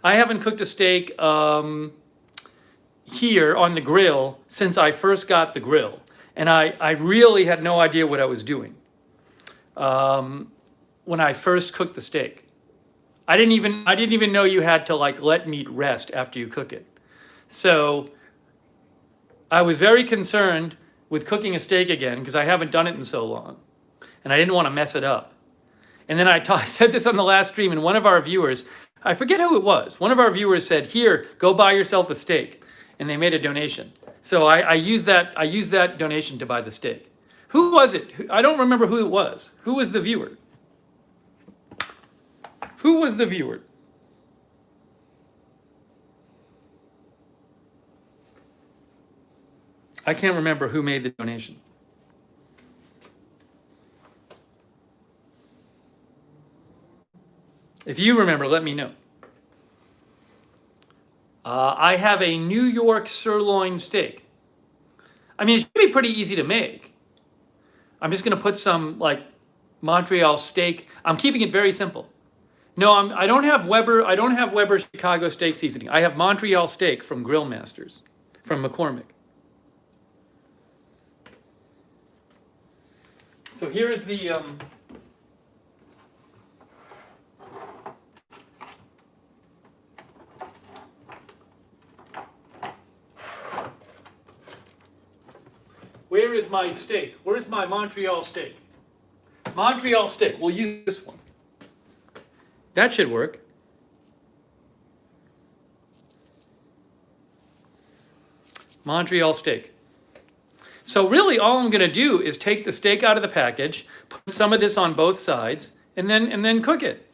I haven't cooked a steak here on the grill since I first got the grill. And I really had no idea what I was doing when I first cooked the steak. I didn't even know you had to like let meat rest after you cook it. So I was very concerned with cooking a steak again because I haven't done it in so long. And I didn't want to mess it up. And then I said this on the last stream, and one of our viewers, I forget who it was, one of our viewers said, "Here, go buy yourself a steak." And they made a donation. So I used that donation to buy the steak. Who was it? I don't remember who it was. Who was the viewer? Who was the viewer? I can't remember who made the donation. If you remember, let me know. I have a New York sirloin steak. I mean, it should be pretty easy to make. I'm just going to put some like Montreal steak. I'm keeping it very simple. No, I don't have Weber. I don't have Weber Chicago steak seasoning. I have Montreal steak from Grill Masters, from McCormick. So here is the. Where is my steak? Where's my Montreal steak? Montreal steak. We'll use this one. That should work. Montreal steak. So really all I'm going to do is take the steak out of the package, put some of this on both sides, and then cook it.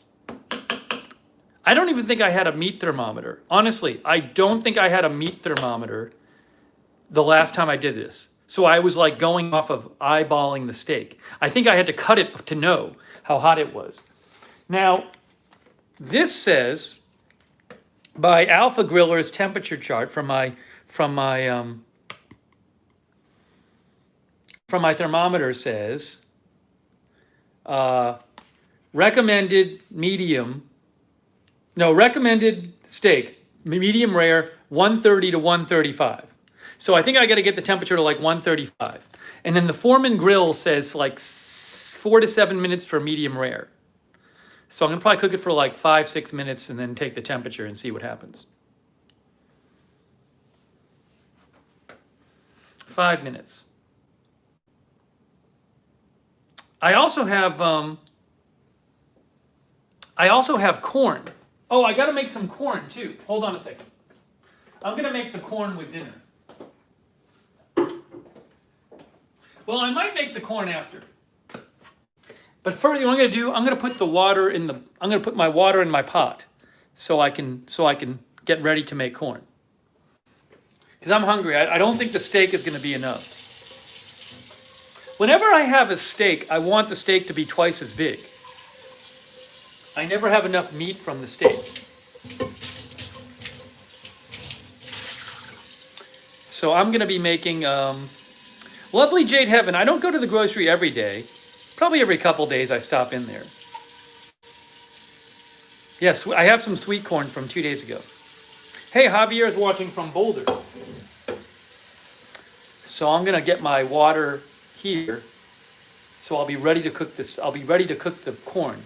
I don't even think I had a meat thermometer. Honestly, I don't think I had a meat thermometer the last time I did this. So I was like going off of eyeballing the steak. I think I had to cut it to know how hot it was. Now, this says by Alpha Griller's temperature chart from my thermometer says recommended steak, medium rare, 130 to 135. So I think I got to get the temperature to like 135. And then the Foreman grill says like 4 to 7 minutes for medium rare. So I'm going to probably cook it for like 5-6 minutes and then take the temperature and see what happens. 5 minutes. I also have corn. Oh, I got to make some corn too. Hold on a second. I'm going to make the corn with dinner. Well, I might make the corn after. But first, you know what I'm going to do? I'm going to put the water in the. I'm going to put my water in my pot, so I can get ready to make corn. Because I'm hungry. I don't think the steak is going to be enough. Whenever I have a steak, I want the steak to be twice as big. I never have enough meat from the steak. So I'm going to be making Lovely Jade Heaven. I don't go to the grocery every day. Probably every couple days I stop in there. Yes, I have some sweet corn from 2 days ago. Hey, Javier is watching from Boulder. So I'm going to get my water here. So I'll be ready to cook this. I'll be ready to cook the corn.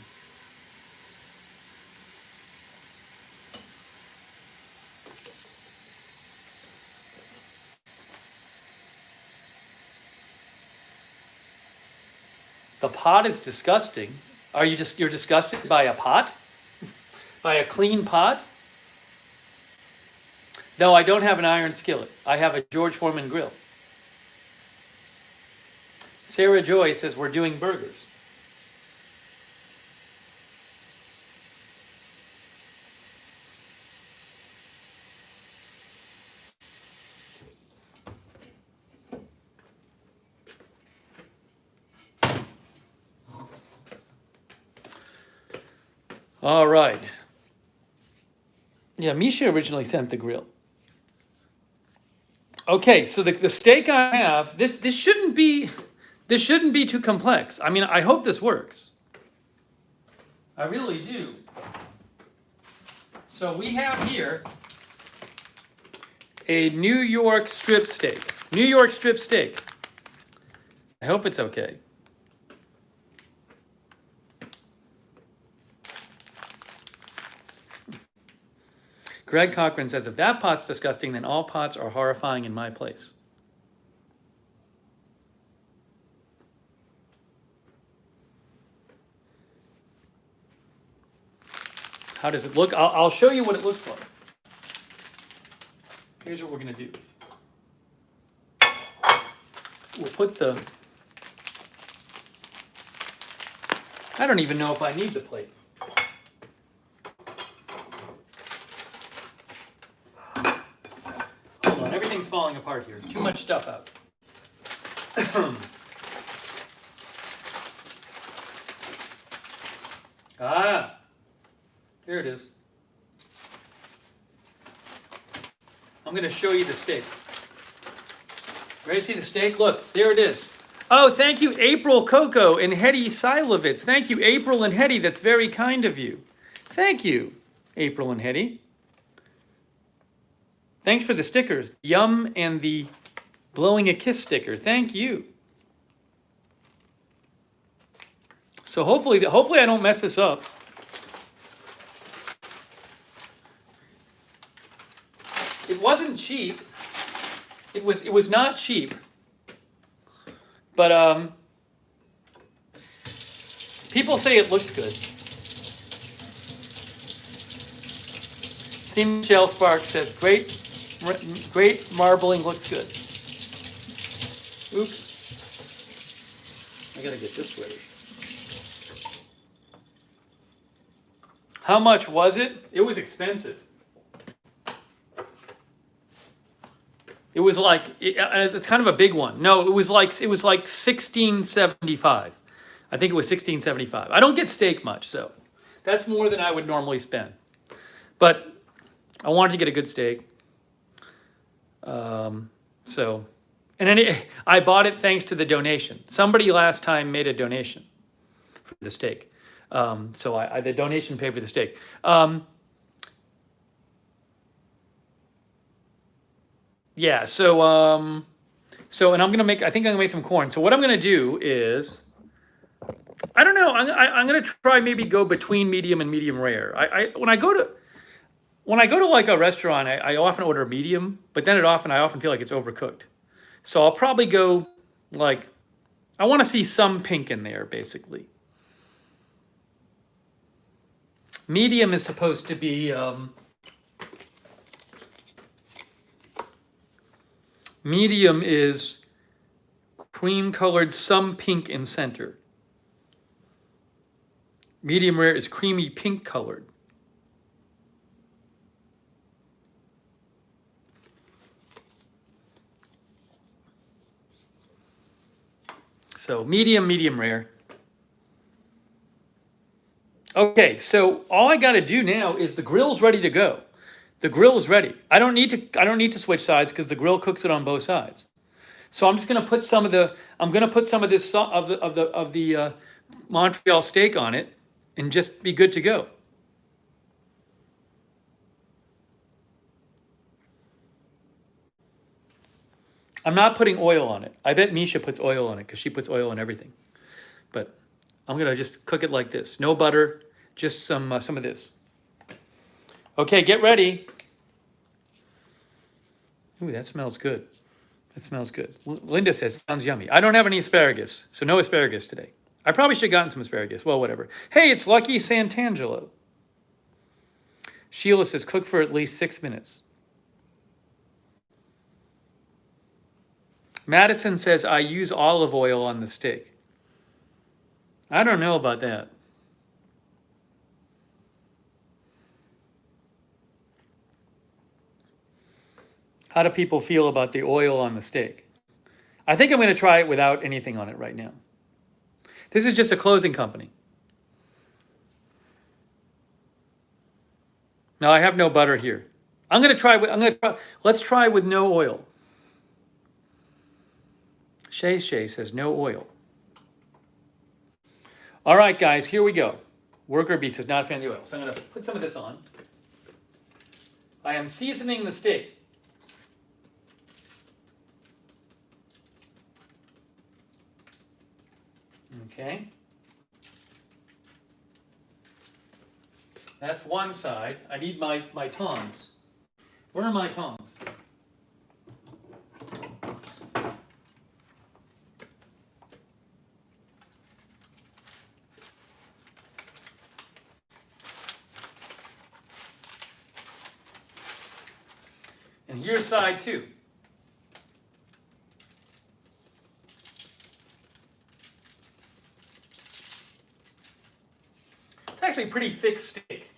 The pot is disgusting. You're disgusted by a pot? By a clean pot? No, I don't have an iron skillet. I have a George Foreman grill. Sarah Joy says we're doing burgers. All right. Yeah, Misha originally sent the grill. Okay, so the steak I have, this shouldn't be too complex. I mean, I hope this works. I really do. So we have here a New York strip steak. New York strip steak. I hope it's okay. Greg Cochran says, if that pot's disgusting, then all pots are horrifying in my place. How does it look? I'll show you what it looks like. Here's what we're going to do. We'll put the... I don't even know if I need the plate. Hold on, everything's falling apart here. Too much stuff out. Ah, here it is. I'm going to show you the steak. Ready to see the steak? Look, there it is. Oh, thank you, April Coco and Hetty Silovitz. Thank you, April and Hetty. That's very kind of you. Thank you, April and Hetty. Thanks for the stickers. Yum and the blowing a kiss sticker. Thank you. So hopefully I don't mess this up. It wasn't cheap. It was not cheap. But people say it looks good. Team Michelle Sparks says great marbling looks good. Oops. I gotta get this ready. How much was it? It was expensive. It was like it's kind of a big one. No, it was like $16.75. I think it was $16.75. I don't get steak much, so that's more than I would normally spend. But I wanted to get a good steak. I bought it thanks to the donation. Somebody last time made a donation for the steak. So the donation paid for the steak. Yeah, so and I'm gonna make. I think I'm gonna make some corn. So what I'm gonna do is, I don't know. I'm gonna try maybe go between medium and medium rare. When I go to like a restaurant, I often order medium, but then I often feel like it's overcooked. So I'll probably go like, I want to see some pink in there, basically. Medium is supposed to be. Medium is cream colored, some pink in center. Medium rare is creamy pink colored. So medium rare. Okay, so all I got to do now is the grill's ready to go. The grill is ready. I don't need to switch sides because the grill cooks it on both sides. So I'm just going to put some of the Montreal steak on it and just be good to go. I'm not putting oil on it. I bet Misha puts oil on it because she puts oil on everything. But I'm going to just cook it like this. No butter, just some of this. Okay, get ready. Ooh, that smells good. That smells good. Linda says, sounds yummy. I don't have any asparagus, so no asparagus today. I probably should have gotten some asparagus. Well, whatever. Hey, it's Lucky Santangelo. Sheila says, cook for at least 6 minutes. Madison says, I use olive oil on the steak. I don't know about that. How do people feel about the oil on the steak? I think I'm going to try it without anything on it right now. This is just a clothing company. Now I have no butter here. Let's try with no oil. Shay says no oil. All right, guys, here we go. Worker Bee says not a fan of the oil. So I'm going to put some of this on. I am seasoning the steak. Okay. That's one side. I need my tongs. Where are my tongs? And here's side 2. It's actually a pretty thick steak.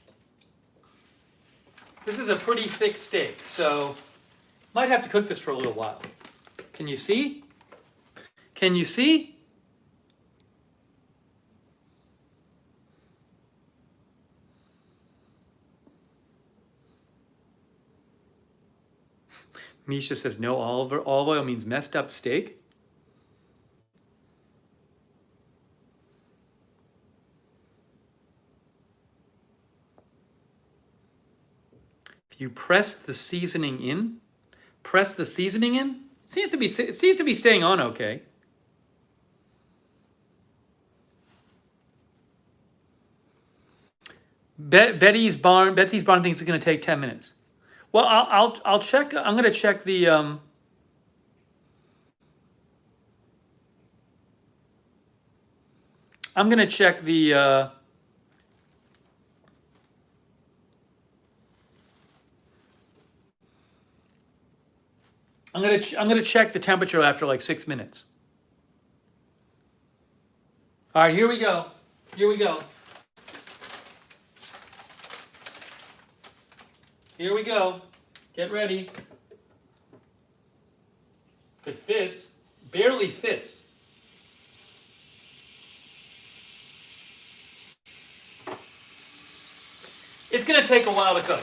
This is a pretty thick steak, so might have to cook this for a little while. Can you see? Can you see? Misha says no olive oil means messed up steak. If you press the seasoning in, it seems to be staying on okay. Betsy's Barn thinks it's going to take 10 minutes. Well, I'll check. I'm going to check the. I'm going to check the. I'm going to check the temperature after like 6 minutes. All right, here we go. Here we go. Here we go. Get ready. If it fits, barely fits. It's going to take a while to cook.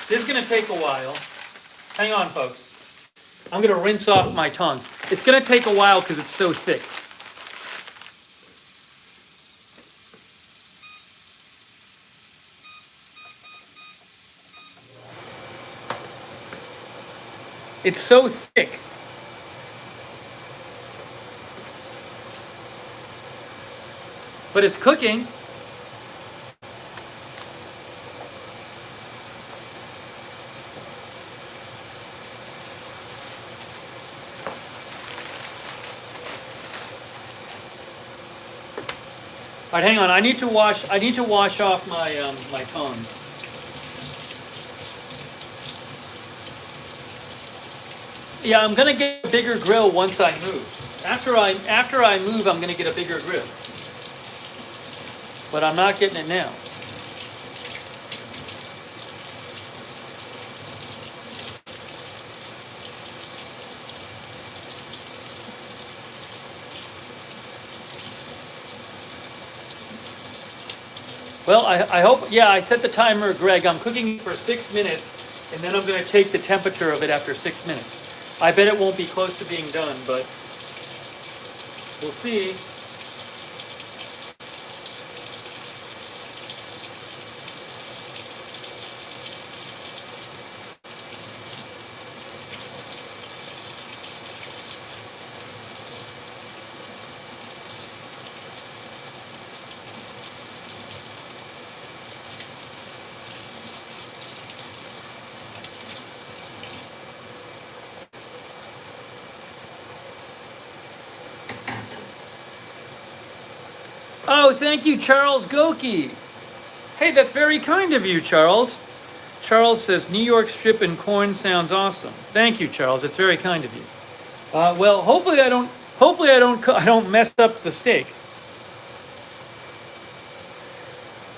This is going to take a while. Hang on, folks. I'm going to rinse off my tongs. It's going to take a while because it's so thick. It's so thick. But it's cooking. All right, hang on. I need to wash off my my tongs. Yeah, I'm gonna get a bigger grill once I move. After I move, I'm gonna get a bigger grill. But I'm not getting it now. Well, I hope, yeah, I set the timer, Greg. I'm cooking for 6 minutes, and then I'm going to take the temperature of it after 6 minutes. I bet it won't be close to being done, but we'll see. Oh, thank you, Charles Goki. Hey, that's very kind of you, Charles. Charles says New York strip and corn sounds awesome. Thank you, Charles. It's very kind of you. Well, hopefully I don't mess up the steak.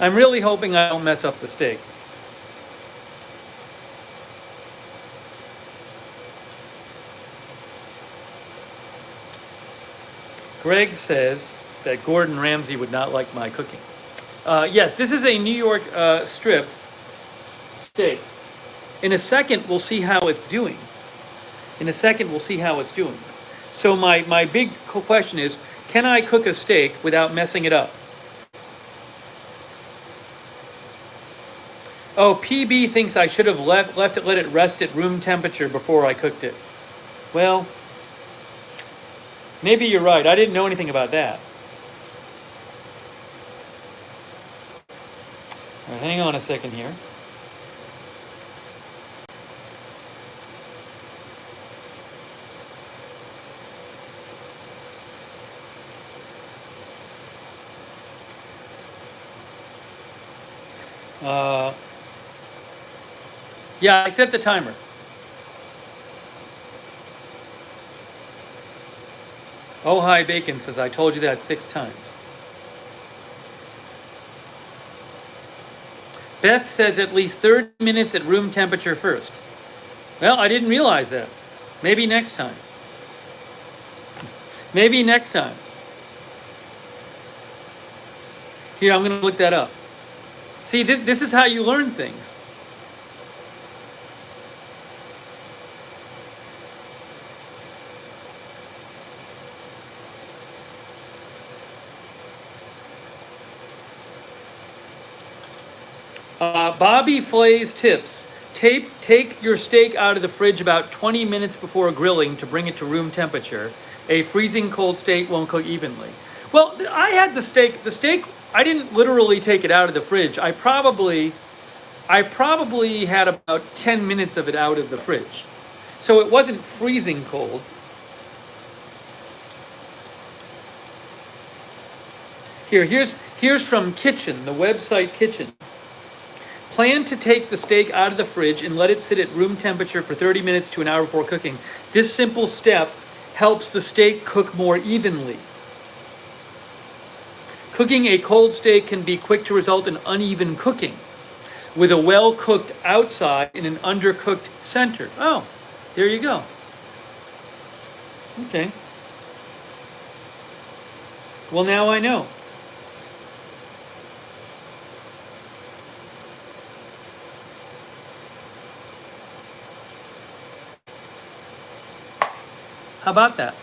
I'm really hoping I don't mess up the steak. Greg says that Gordon Ramsay would not like my cooking. Yes, this is a New York strip steak. In a second, we'll see how it's doing. So my big question is, can I cook a steak without messing it up? Oh, PB thinks I should have let it rest at room temperature before I cooked it. Well, maybe you're right. I didn't know anything about that. All right, hang on a second here. Yeah, I set the timer. Oh, hi, Bacon says, I told you that 6 times. Beth says at least 30 minutes at room temperature first. Well, I didn't realize that. Maybe next time. Maybe next time. Here, I'm going to look that up. See, this is how you learn things. Bobby Flay's tips. Take your steak out of the fridge about 20 minutes before grilling to bring it to room temperature. A freezing cold steak won't cook evenly. Well, I had the steak. The steak, I didn't literally take it out of the fridge. I probably had about 10 minutes of it out of the fridge. So it wasn't freezing cold. Here's from Kitchen, the website Kitchen. Plan to take the steak out of the fridge and let it sit at room temperature for 30 minutes to an hour before cooking. This simple step helps the steak cook more evenly. Cooking a cold steak can be quick to result in uneven cooking, with a well-cooked outside and an undercooked center. Oh, there you go. Okay. Well, now I know. How about that?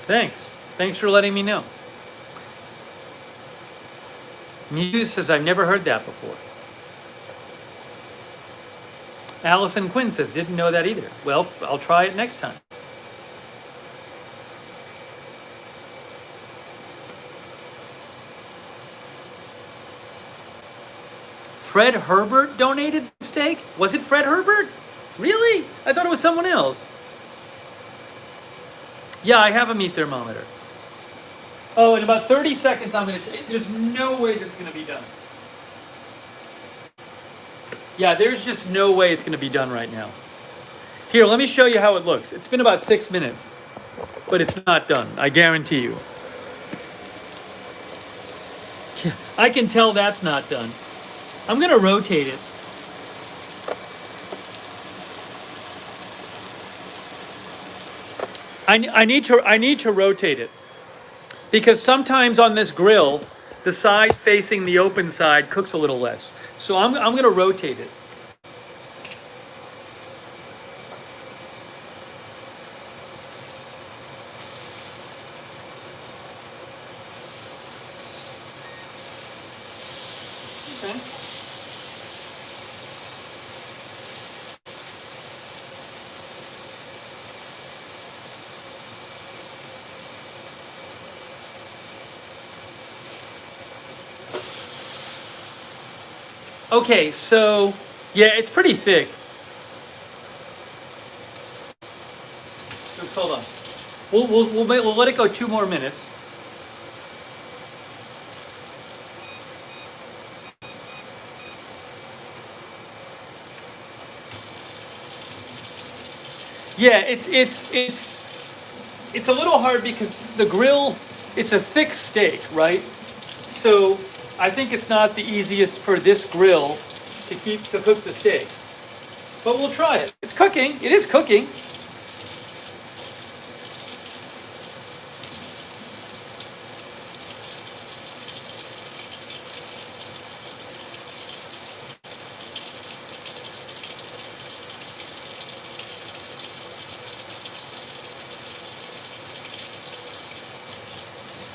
Thanks. Thanks for letting me know. Muse says, I've never heard that before. Allison Quinn says, didn't know that either. Well, I'll try it next time. Fred Herbert donated the steak? Was it Fred Herbert? Really? I thought it was someone else. Yeah, I have a meat thermometer. Oh, in about 30 seconds, I'm going to... There's no way this is going to be done. Yeah, there's just no way it's going to be done right now. Here, let me show you how it looks. It's been about 6 minutes, but it's not done. I guarantee you. Yeah, I can tell that's not done. I'm going to rotate it. I need to rotate it because sometimes on this grill, the side facing the open side cooks a little less. So I'm going to rotate it. Okay. Okay, so yeah, it's pretty thick. Just hold on. We'll let it go 2 more minutes. Yeah, it's a little hard because the grill, it's a thick steak, right? So I think it's not the easiest for this grill to cook the steak. But we'll try it. It's cooking. It is cooking.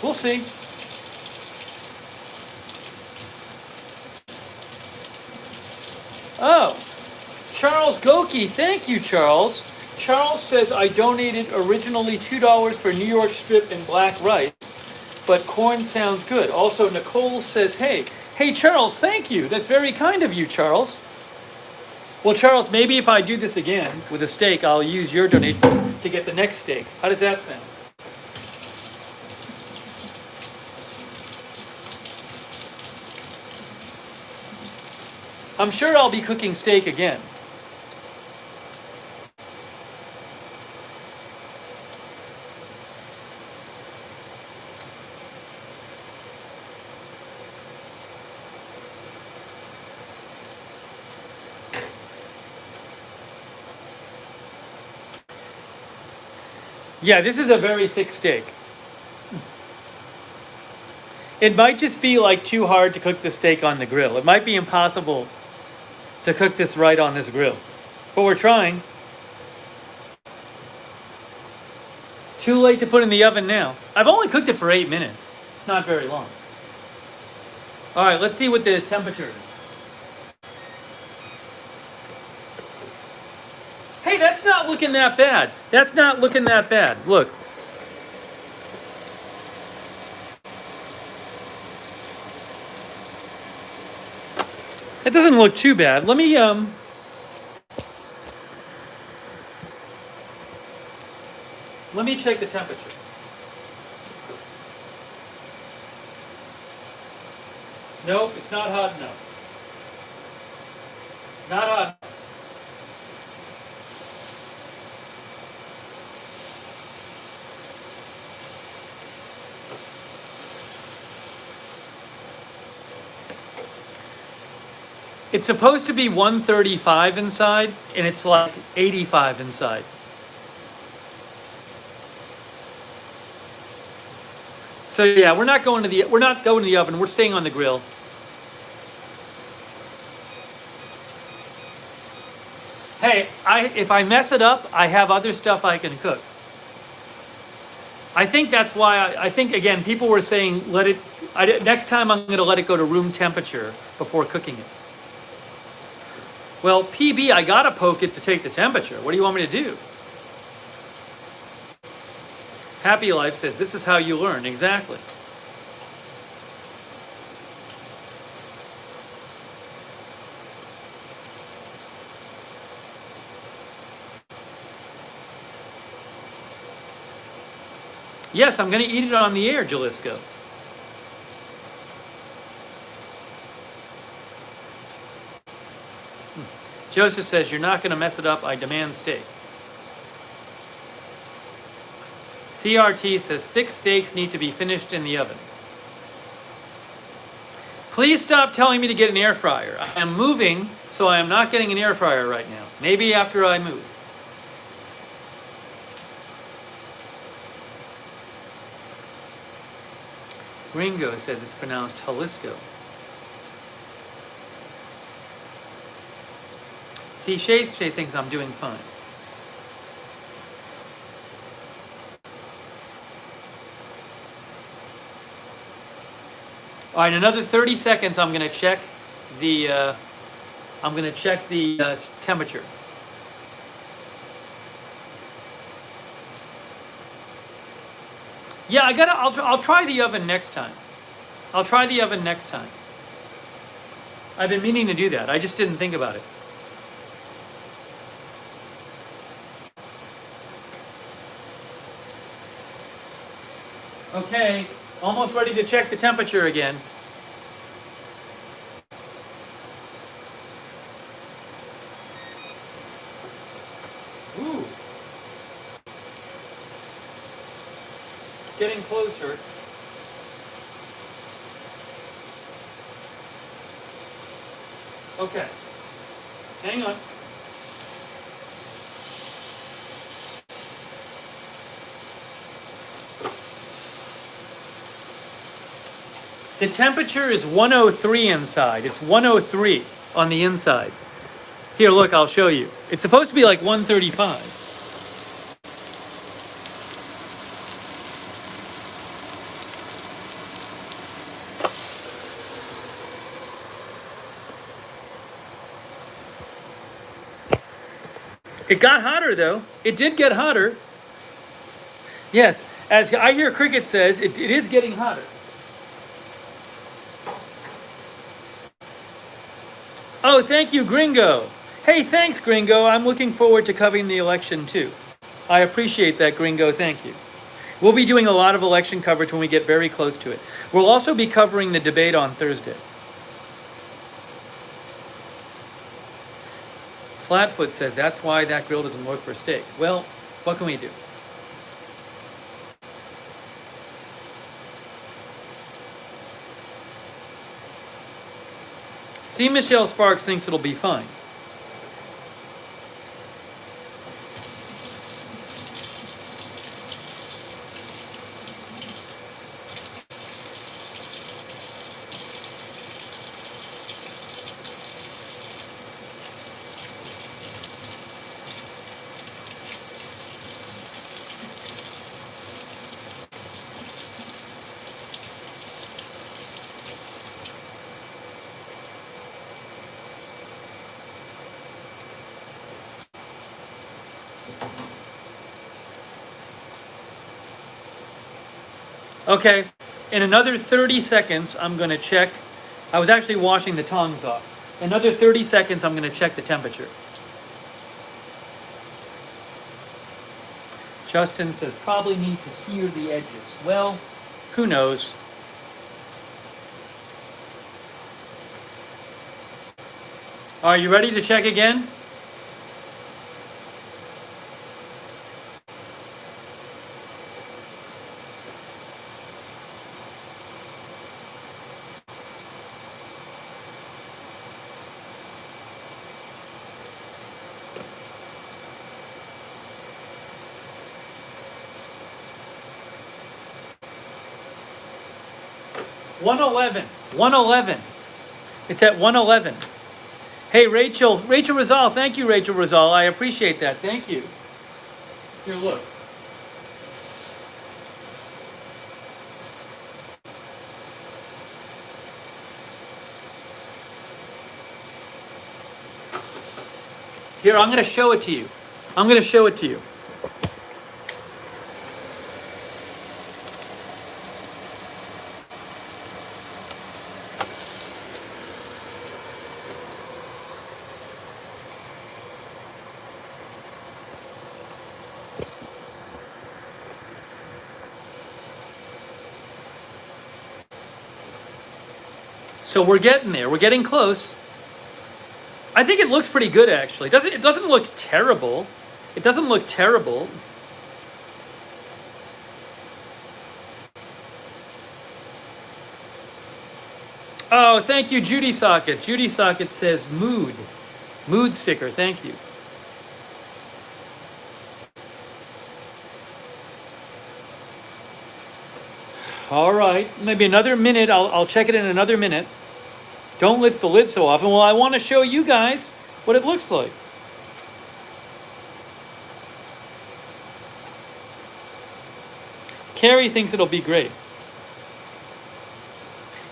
We'll see. Oh, Charles Goki. Thank you, Charles. Charles says, I donated originally $2 for New York strip and black rice, but corn sounds good. Also, Nicole says, hey, Charles, thank you. That's very kind of you, Charles. Well, Charles, maybe if I do this again with a steak, I'll use your donation to get the next steak. How does that sound? I'm sure I'll be cooking steak again. Yeah, this is a very thick steak. It might just be like too hard to cook the steak on the grill. It might be impossible to cook this right on this grill. But we're trying. It's too late to put in the oven now. I've only cooked it for 8 minutes. It's not very long. All right, let's see what the temperature is. Hey, that's not looking that bad. That's not looking that bad. Look. It doesn't look too bad. Let me check the temperature. Nope, it's not hot enough. Not hot. It's supposed to be 135 inside, and it's like 85 inside. So yeah, we're not going to the oven. We're staying on the grill. Hey, if I mess it up, I have other stuff I can cook. I think that's why I think again people were saying next time I'm going to let it go to room temperature before cooking it. Well, PB, I gotta poke it to take the temperature. What do you want me to do? Happy Life says, this is how you learn. Exactly. Yes, I'm going to eat it on the air, Jalisco. Joseph says, you're not going to mess it up. I demand steak. CRT says, thick steaks need to be finished in the oven. Please stop telling me to get an air fryer. I am moving, so I am not getting an air fryer right now. Maybe after I move. Gringo says it's pronounced Jalisco. See, Shay thinks I'm doing fine. All right, another 30 seconds. I'm going to check the temperature. Yeah, I'll try the oven next time. I'll try the oven next time. I've been meaning to do that. I just didn't think about it. Okay, almost ready to check the temperature again. Ooh. It's getting closer. Okay, hang on. The temperature is 103 inside. It's 103 on the inside. Here, look, I'll show you. It's supposed to be like 135. It got hotter though. It did get hotter. Yes, as I hear Cricket says, it is getting hotter. Oh, thank you, Gringo. Hey, thanks, Gringo. I'm looking forward to covering the election too. I appreciate that, Gringo. Thank you. We'll be doing a lot of election coverage when we get very close to it. We'll also be covering the debate on Thursday. Flatfoot says that's why that grill doesn't work for steak. Well, what can we do? See, Michelle Sparks thinks it'll be fine. Okay, in another 30 seconds, I'm going to check. I was actually washing the tongs off. Another 30 seconds, I'm going to check the temperature. Justin says probably need to sear the edges. Well, who knows? Are you ready to check again? One eleven. It's at 111. Hey, Rachel Rizal. Thank you, Rachel Rizal. I appreciate that. Thank you. Here, look. Here, I'm going to show it to you. I'm going to show it to you. So we're getting there. We're getting close. I think it looks pretty good, actually. It doesn't look terrible. It doesn't look terrible. Oh, thank you, Judy Socket. Judy Socket says mood. Mood sticker. Thank you. All right. Maybe another minute. I'll check it in another minute. Don't lift the lid so often. Well, I want to show you guys what it looks like. Carrie thinks it'll be great.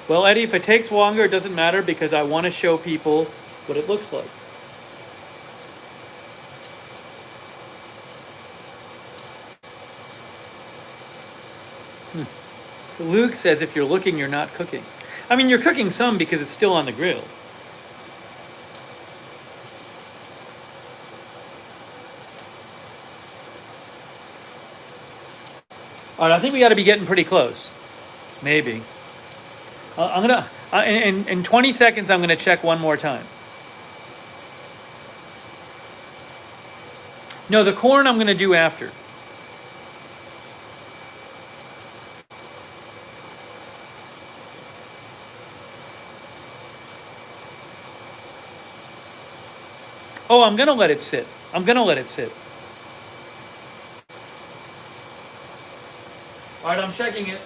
Well, Eddie, if it takes longer, it doesn't matter because I want to show people what it looks like. Luke says if you're looking, you're not cooking. I mean, you're cooking some because it's still on the grill. All right, I think we got to be getting pretty close. Maybe. I'm going to, in 20 seconds, I'm going to check one more time. No, the corn I'm going to do after. Oh, I'm going to let it sit. I'm going to let it sit. All right, I'm checking it.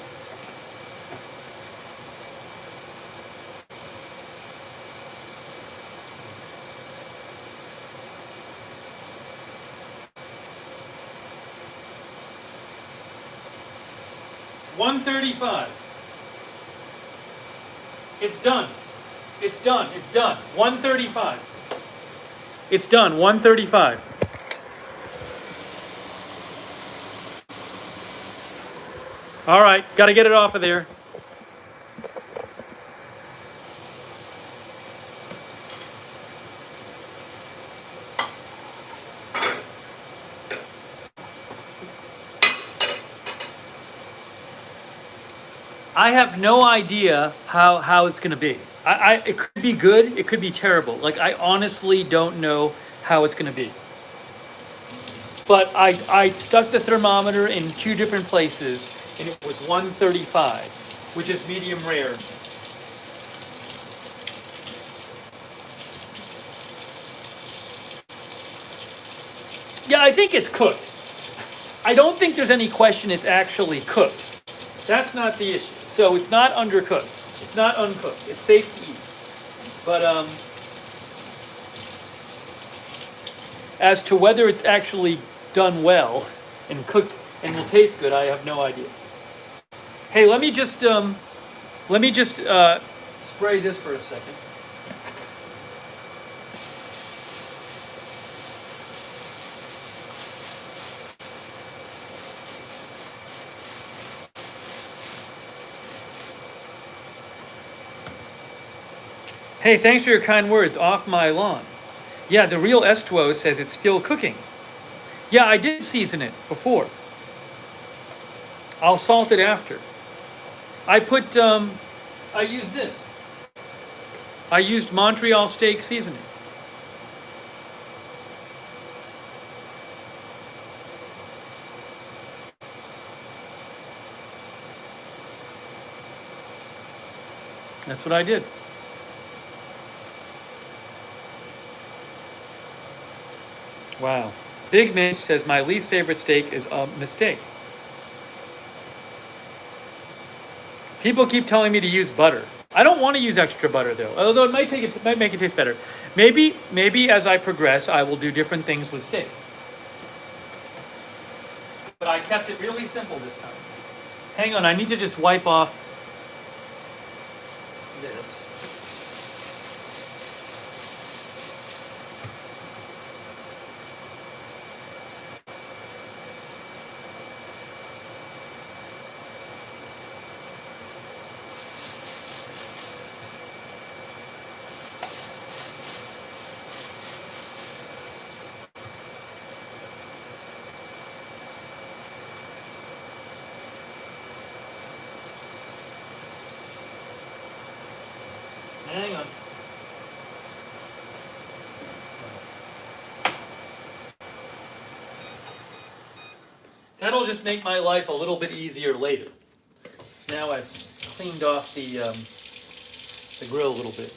$135. It's done. It's done. It's done. $135. It's done. $135. All right, got to get it off of there. I have no idea how it's going to be. It could be good, it could be terrible. Like, I honestly don't know how it's going to be. But I stuck the thermometer in 2 different places, and it was 135, which is medium rare. Yeah, I think it's cooked. I don't think there's any question it's actually cooked. That's not the issue. So it's not undercooked. It's not uncooked. It's safe to eat. But as to whether it's actually done well and cooked and will taste good, I have no idea. Hey, let me just spray this for a second. Hey, thanks for your kind words. Off my lawn. Yeah, the real Estuo says it's still cooking. Yeah, I did season it before. I'll salt it after. I used this. I used Montreal steak seasoning. That's what I did. Wow. Big Mitch says my least favorite steak is a mistake. People keep telling me to use butter. I don't want to use extra butter though, although it might make it taste better. Maybe as I progress, I will do different things with steak. But I kept it really simple this time. Hang on, I need to just wipe off this. Hang on. That'll just make my life a little bit easier later. So now I've cleaned off the grill a little bit.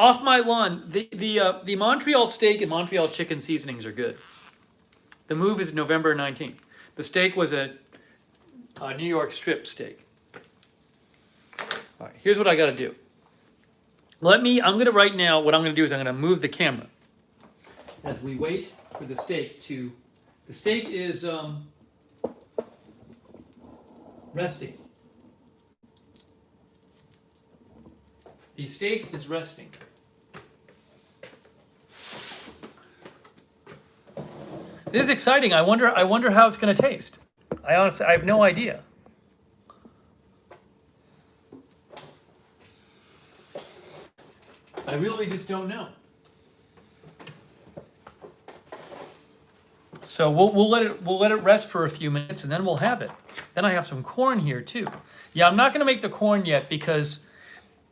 Off my lawn, the Montreal steak and Montreal chicken seasonings are good. The move is November 19th. The steak was a New York strip steak. All right, here's what I got to do. What I'm going to do is I'm going to move the camera as we wait for the steak to, the steak is resting. The steak is resting. This is exciting. I wonder how it's going to taste. I have no idea. I really just don't know. So we'll let it rest for a few minutes and then we'll have it. Then I have some corn here too. Yeah, I'm not going to make the corn yet because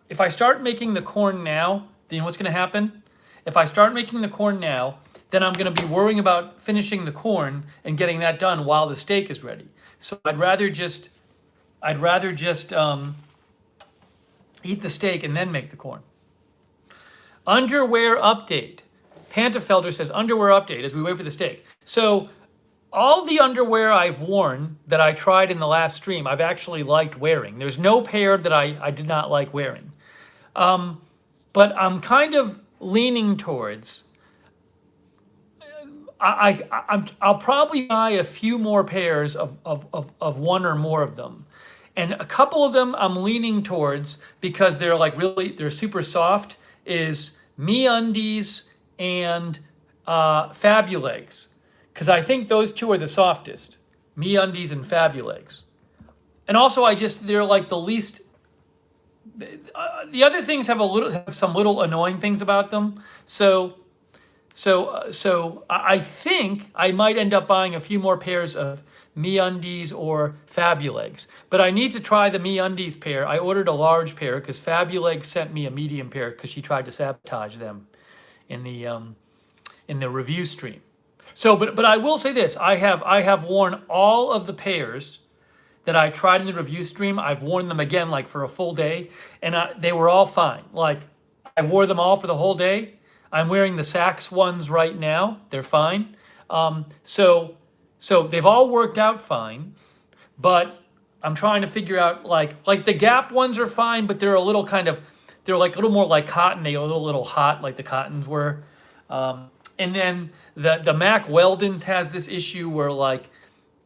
if I start making the corn now, then what's going to happen? If I start making the corn now, then I'm going to be worrying about finishing the corn and getting that done while the steak is ready. So I'd rather just eat the steak and then make the corn. Underwear update. Pantafelder says underwear update as we wait for the steak. So all the underwear I've worn that I tried in the last stream, I've actually liked wearing. There's no pair that I did not like wearing. But I'm kind of leaning towards I'll probably buy a few more pairs of one or more of them. And a couple of them I'm leaning towards because they're they're super soft is MeUndies and Fabulegs. because I think those two are the softest, MeUndies and Fabulegs. And also, they're like the least. The other things have some little annoying things about them. So I think I might end up buying a few more pairs of MeUndies or Fabulegs. But I need to try the MeUndies pair. I ordered a large pair because Fabulegs sent me a medium pair because she tried to sabotage them in the review stream. So, but I will say this: I have worn all of the pairs that I tried in the review stream. I've worn them again, like for a full day, and they were all fine. Like I wore them all for the whole day. I'm wearing the Saks ones right now. They're fine. So they've all worked out fine, but I'm trying to figure out like the Gap ones are fine, but they're a little they're like a little more like cotton. They're a little hot like the cottons were. And then the Mack Weldon's has this issue where like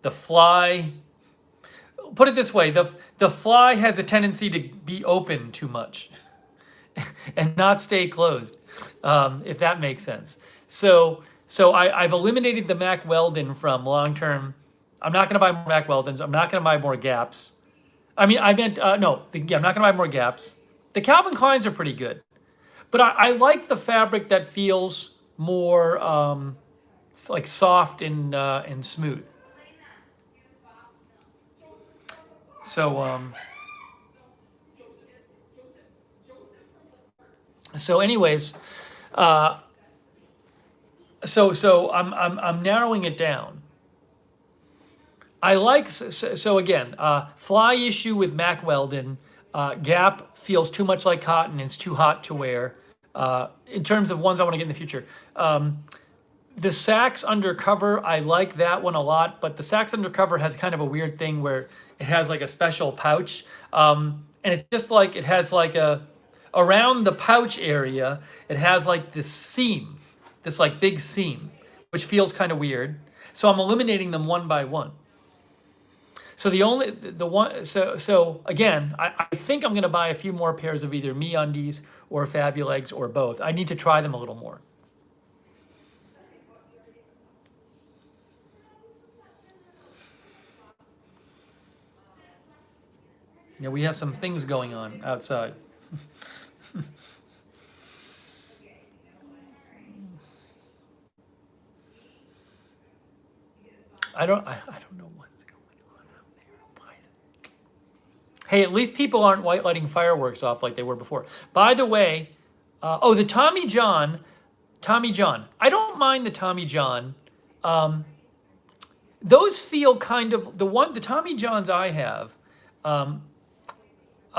the fly, put it this way, the fly has a tendency to be open too much and not stay closed, if that makes sense. So I've eliminated the Mack Weldon from long-term. I'm not going to buy more Mack Weldons. I'm not going to buy more Gaps. I'm not going to buy more Gaps. The Calvin Kleins are pretty good. But I like the fabric that feels more like soft and smooth. So anyways, so I'm narrowing it down. I like again, fly issue with Mack Weldon. Gap feels too much like cotton and it's too hot to wear. In terms of ones I want to get in the future. The Saks Undercover, I like that one a lot, but the Saks Undercover has kind of a weird thing where it has like a special pouch. And it's just like, it has like around the pouch area, it has like this seam, this like big seam, which feels kind of weird. So I'm eliminating them one by one. So again, I think I'm going to buy a few more pairs of either MeUndies or Fabulegs or both. I need to try them a little more. Yeah, we have some things going on outside. I don't know what's going on out there. Why is it? Hey, at least people aren't white lighting fireworks off like they were before. By the way, the Tommy John. I don't mind the Tommy John. Those feel kind of the Tommy Johns I have.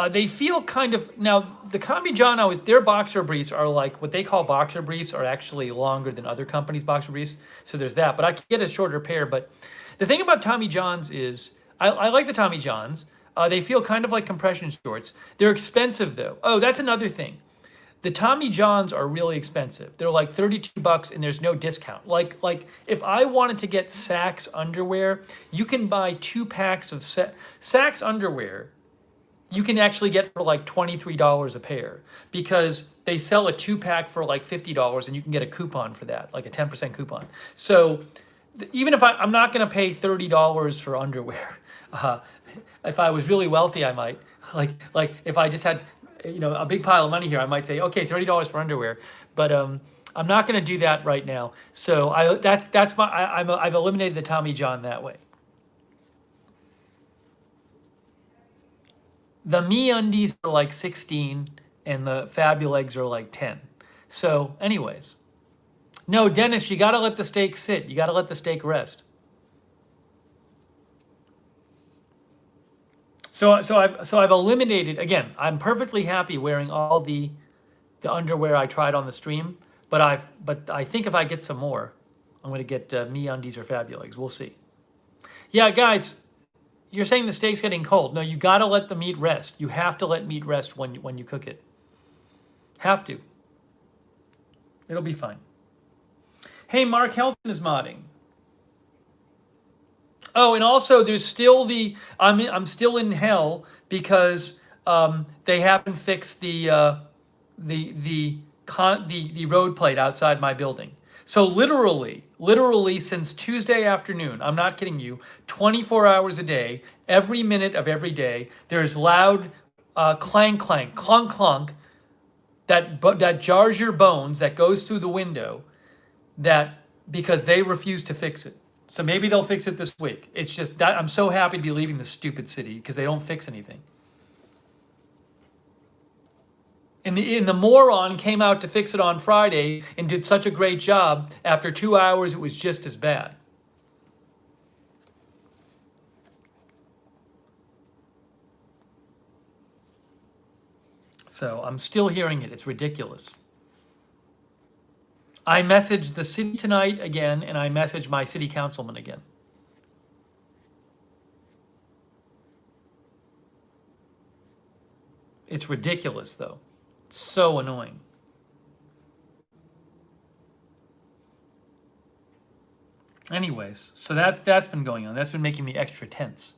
They feel kind of, now the Tommy John, their boxer briefs are like, what they call boxer briefs are actually longer than other companies' boxer briefs. So there's that, but I can get a shorter pair. But the thing about Tommy Johns is, I like the Tommy Johns. They feel kind of like compression shorts. They're expensive though. Oh, that's another thing. The Tommy Johns are really expensive. They're like $32 and there's no discount. Like if I wanted to get Saks underwear, you can buy 2 packs of Saks underwear. You can actually get for like $23 a pair because they sell a 2-pack for like $50 and you can get a coupon for that, like a 10% coupon. So even if I'm not going to pay $30 for underwear. If I was really wealthy, I might. Like if I just had a big pile of money here, I might say, okay, $30 for underwear. But I'm not going to do that right now. So I've eliminated the Tommy John that way. The MeUndies are like 16 and the Fabulegs are like 10. So anyways, no, Dennis, you got to let the steak sit. You got to let the steak rest. So I've eliminated, again, I'm perfectly happy wearing all the underwear I tried on the stream, but I think if I get some more, I'm going to get MeUndies or Fabulegs. We'll see. Yeah, guys, you're saying the steak's getting cold. No, you got to let the meat rest. You have to let meat rest when you cook it. Have to. It'll be fine. Hey, Mark Helton is modding. Oh, and also there's still I'm still in hell because they haven't fixed the road plate outside my building. So literally since Tuesday afternoon, I'm not kidding you, 24 hours a day, every minute of every day, there's loud clank, clank, clunk, clunk that jars your bones, that goes through the window, that because they refuse to fix it. So maybe they'll fix it this week. It's just that I'm so happy to be leaving this stupid city because they don't fix anything. And the moron came out to fix it on Friday and did such a great job. After 2 hours, it was just as bad. So I'm still hearing it. It's ridiculous. I messaged the city tonight again, and I messaged my city councilman again. It's ridiculous, though. It's so annoying. Anyways, so that's been going on. That's been making me extra tense.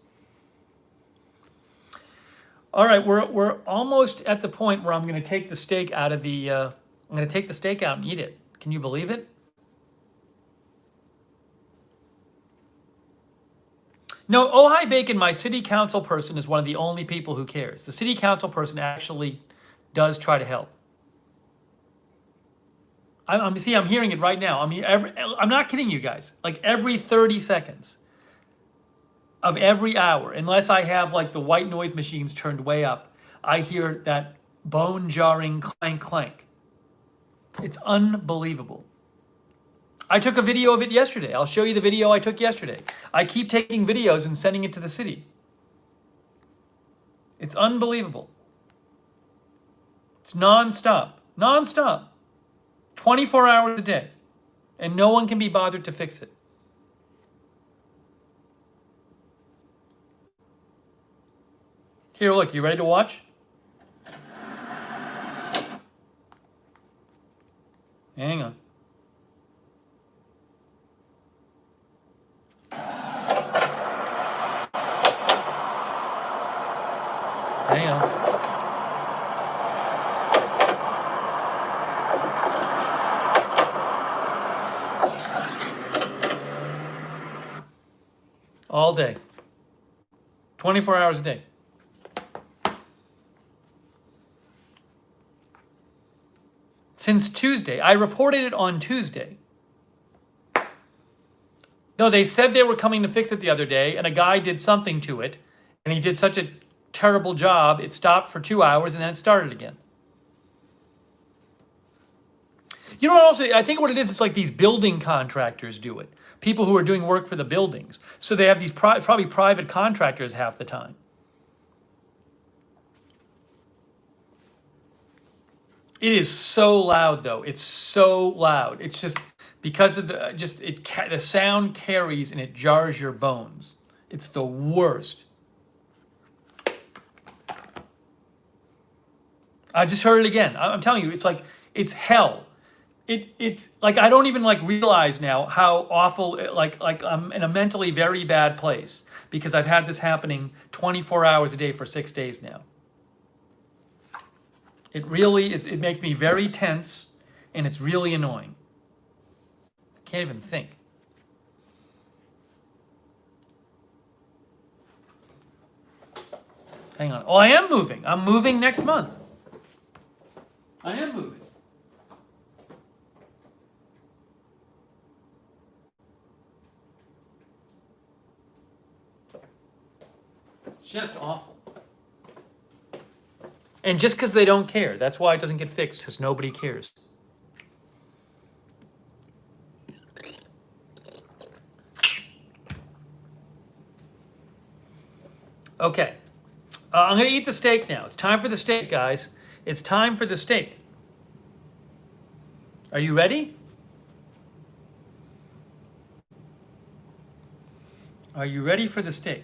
All right, we're almost at the point where I'm going to take the steak out of the. I'm going to take the steak out and eat it. Can you believe it? No, oh hi Bacon, my city council person is one of the only people who cares. The city council person actually does try to help. I'm hearing it right now. I'm not kidding you guys. Like every 30 seconds of every hour, unless I have like the white noise machines turned way up, I hear that bone jarring clank clank. It's unbelievable. I took a video of it yesterday. I'll show you the video I took yesterday. I keep taking videos and sending it to the city. It's unbelievable. It's nonstop. Nonstop. 24 hours a day. And no one can be bothered to fix it. Here, look, you ready to watch? Hang on. Hang on. All day. 24 hours a day. Since Tuesday. I reported it on Tuesday. No, they said they were coming to fix it the other day, and a guy did something to it, and he did such a terrible job, it stopped for 2 hours, and then it started again. You know what also, I think what it is, it's like these building contractors do it. People who are doing work for the buildings. So they have these probably private contractors half the time. It is so loud, though. It's so loud. It's just because of the sound carries and it jars your bones. It's the worst. I just heard it again. I'm telling you, it's like it's hell. It's like I don't even like realize now how awful. Like I'm in a mentally very bad place because I've had this happening 24 hours a day for 6 days now. It really is. It makes me very tense, and it's really annoying. I can't even think. Hang on. Oh, I am moving. I'm moving next month. I am moving. It's just awful. And just because they don't care, that's why it doesn't get fixed, because nobody cares. Okay. I'm going to eat the steak now. It's time for the steak, guys. It's time for the steak. Are you ready? Are you ready for the steak?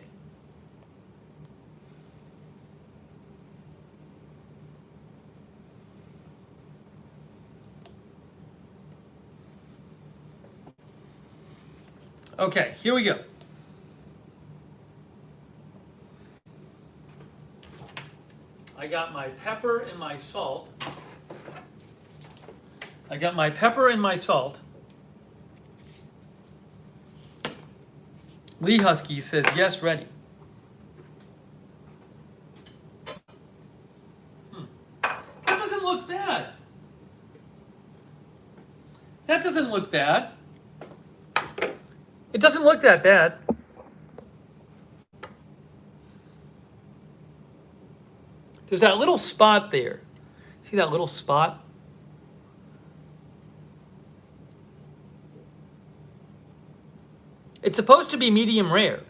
Okay, here we go. I got my pepper and my salt. Lee Husky says, yes, ready. That doesn't look bad. That doesn't look bad. It doesn't look that bad. There's that little spot there. See that little spot? It's supposed to be medium rare.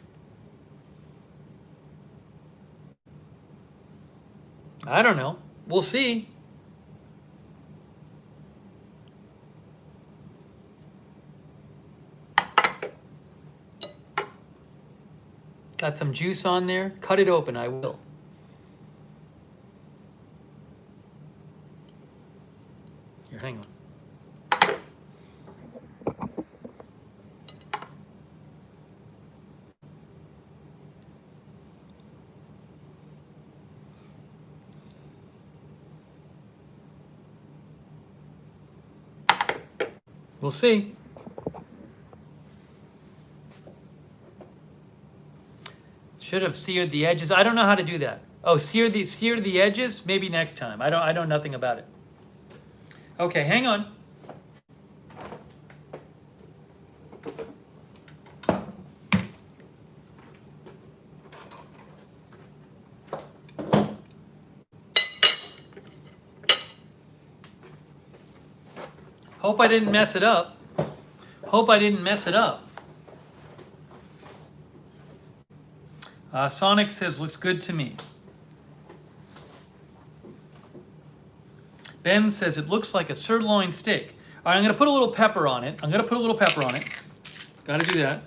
I don't know. We'll see. Got some juice on there. Cut it open, I will. Here, hang on. We'll see. Should have seared the edges. I don't know how to do that. Oh, sear the edges? Maybe next time. I know nothing about it. Okay, hang on. Hope I didn't mess it up. Hope I didn't mess it up. Sonic says, looks good to me. Ben says, it looks like a sirloin steak. All right, I'm going to put a little pepper on it. Got to do that.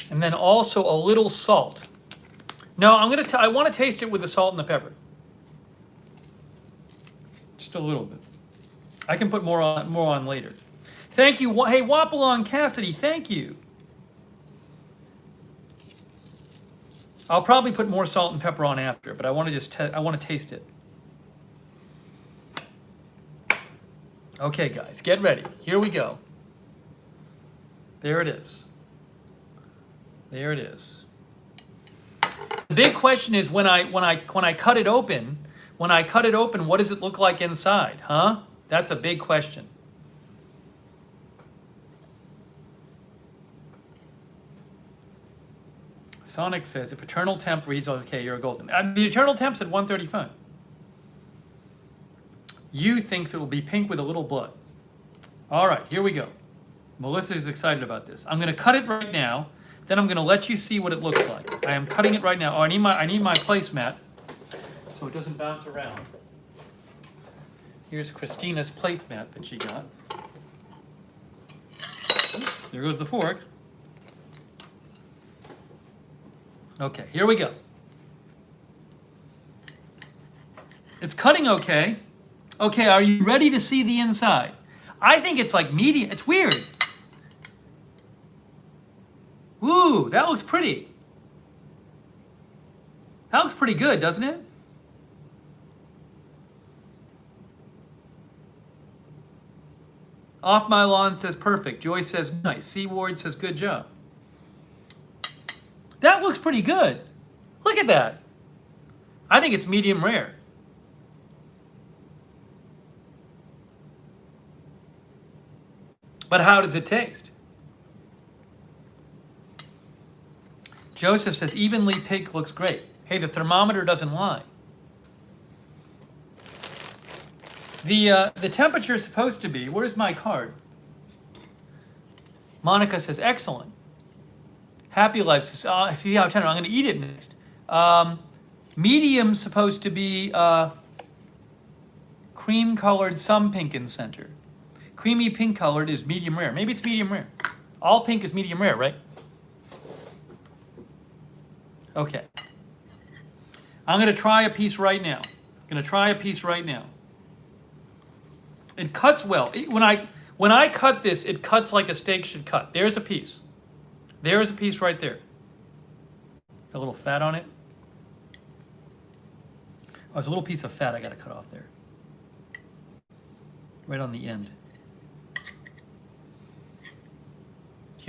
And then also a little salt. No, I want to taste it with the salt and the pepper. Just a little bit. I can put more on later. Thank you. Hey, Wapalong Cassidy, thank you. I'll probably put more salt and pepper on after, but I want to taste it. Okay, guys, get ready. Here we go. There it is. There it is. The big question is when I cut it open, what does it look like inside, huh? That's a big question. Sonic says, if eternal temp reads okay, you're a golden. The eternal temp's at 135. You thinks it will be pink with a little blood. All right, here we go. Melissa is excited about this. I'm going to cut it right now. Then I'm going to let you see what it looks like. I am cutting it right now. Oh, I need my placemat so it doesn't bounce around. Here's Christina's placemat that she got. Oops, there goes the fork. Okay, here we go. It's cutting okay. Okay, are you ready to see the inside? I think it's like medium. It's weird. Ooh, that looks pretty. That looks pretty good, doesn't it? Off My Lawn says perfect. Joy says nice. Seaward says good job. That looks pretty good. Look at that. I think it's medium rare. But how does it taste? Joseph says evenly pink looks great. Hey, the thermometer doesn't lie. The temperature is supposed to be, where's my card? Monica says excellent. Happy Life says, see how tender, I'm going to eat it next. Medium's supposed to be cream colored, some pink in center. Creamy pink colored is medium rare. Maybe it's medium rare. All pink is medium rare, right? Okay. I'm going to try a piece right now. It cuts well. When I cut this, it cuts like a steak should cut. There's a piece. There's a piece right there. A little fat on it. Oh, there's a little piece of fat I got to cut off there. Right on the end.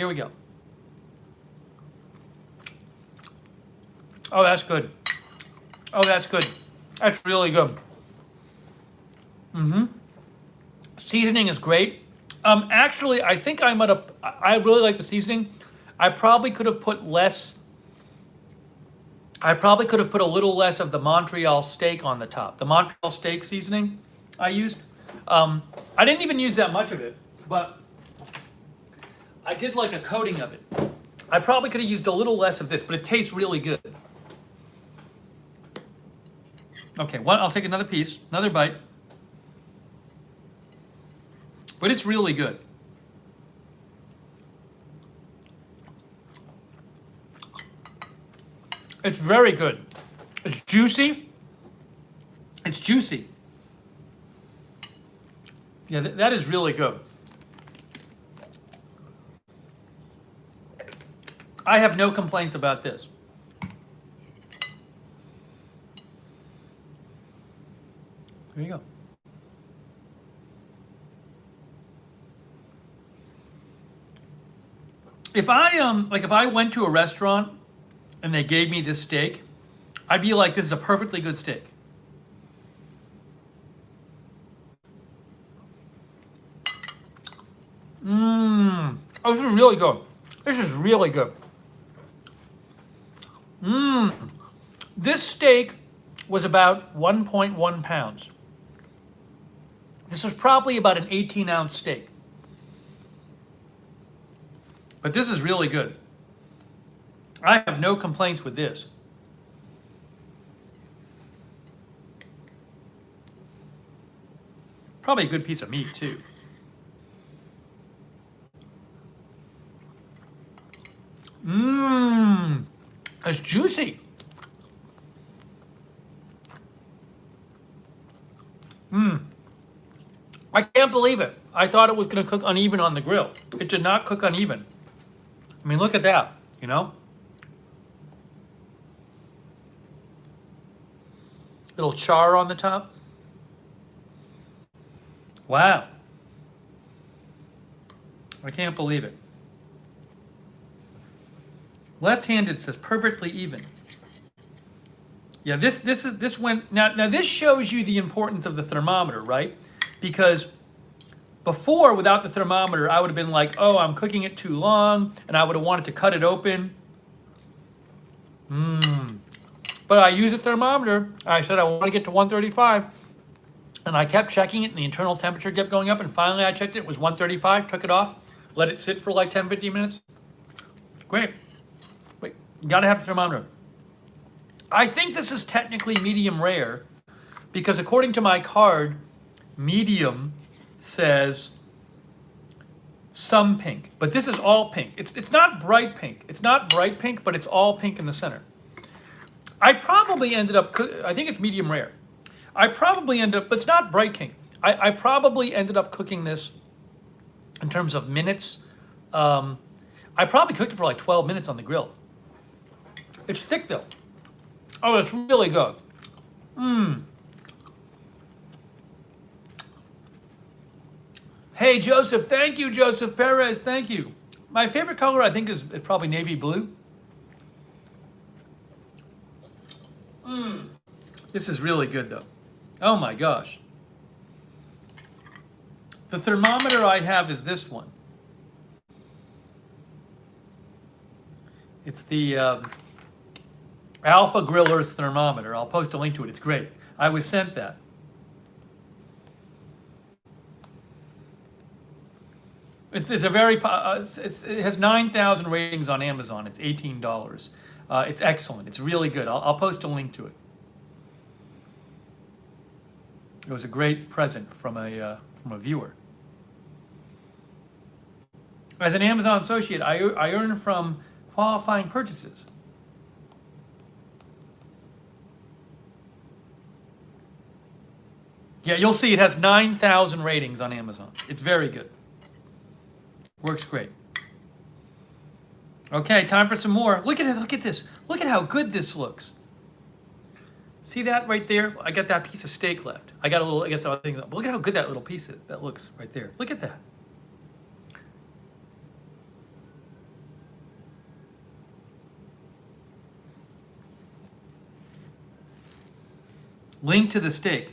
Here we go. Oh, that's good. Oh, that's good. That's really good. Seasoning is great. Actually, I think I really like the seasoning. I probably could have put less. I probably could have put a little less of the Montreal steak on the top. The Montreal steak seasoning I used. I didn't even use that much of it, but I did like a coating of it. I probably could have used a little less of this, but it tastes really good. Okay, I'll take another piece, another bite. But it's really good. It's very good. It's juicy. It's juicy. Yeah, that is really good. I have no complaints about this. There you go. If I went to a restaurant and they gave me this steak, I'd be like, this is a perfectly good steak. Oh, this is really good. This is really good. This steak was about 1.1 pounds. This was probably about an 18-ounce steak. But this is really good. I have no complaints with this. Probably a good piece of meat, too. It's juicy. I can't believe it. I thought it was going to cook uneven on the grill. It did not cook uneven. I mean, look at that, you know? Little char on the top. Wow. I can't believe it. Left-handed says perfectly even. Yeah, this went now this shows you the importance of the thermometer, right? Because before, without the thermometer, I would have been like, oh, I'm cooking it too long, and I would have wanted to cut it open. But I used a thermometer. I said I want to get to 135, and I kept checking it, and the internal temperature kept going up, and finally I checked it. It was 135, took it off, let it sit for like 10, 15 minutes. Great. Wait, you got to have the thermometer. I think this is technically medium rare because according to my card, medium says some pink, but this is all pink. It's not bright pink. It's not bright pink, but it's all pink in the center. I probably ended up, I think it's medium rare. I probably ended up, but it's not bright pink. I probably ended up cooking this in terms of minutes. I probably cooked it for like 12 minutes on the grill. It's thick though. Oh, it's really good. Hey, Joseph. Thank you, Joseph Perez. Thank you. My favorite color, I think, is probably navy blue. This is really good, though. Oh, my gosh. The thermometer I have is this one. It's the Alpha Griller's thermometer. I'll post a link to it. It's great. I was sent that. It's a very it has 9,000 ratings on Amazon. It's $18. It's excellent. It's really good. I'll post a link to it. It was a great present from a viewer. As an Amazon associate, I earn from qualifying purchases. Yeah, you'll see it has 9,000 ratings on Amazon. It's very good. Works great. Okay, time for some more. Look at it. Look at this. Look at how good this looks. See that right there? I got that piece of steak left. I got some other things. Look at how good that little piece that looks right there. Look at that. Link to the steak.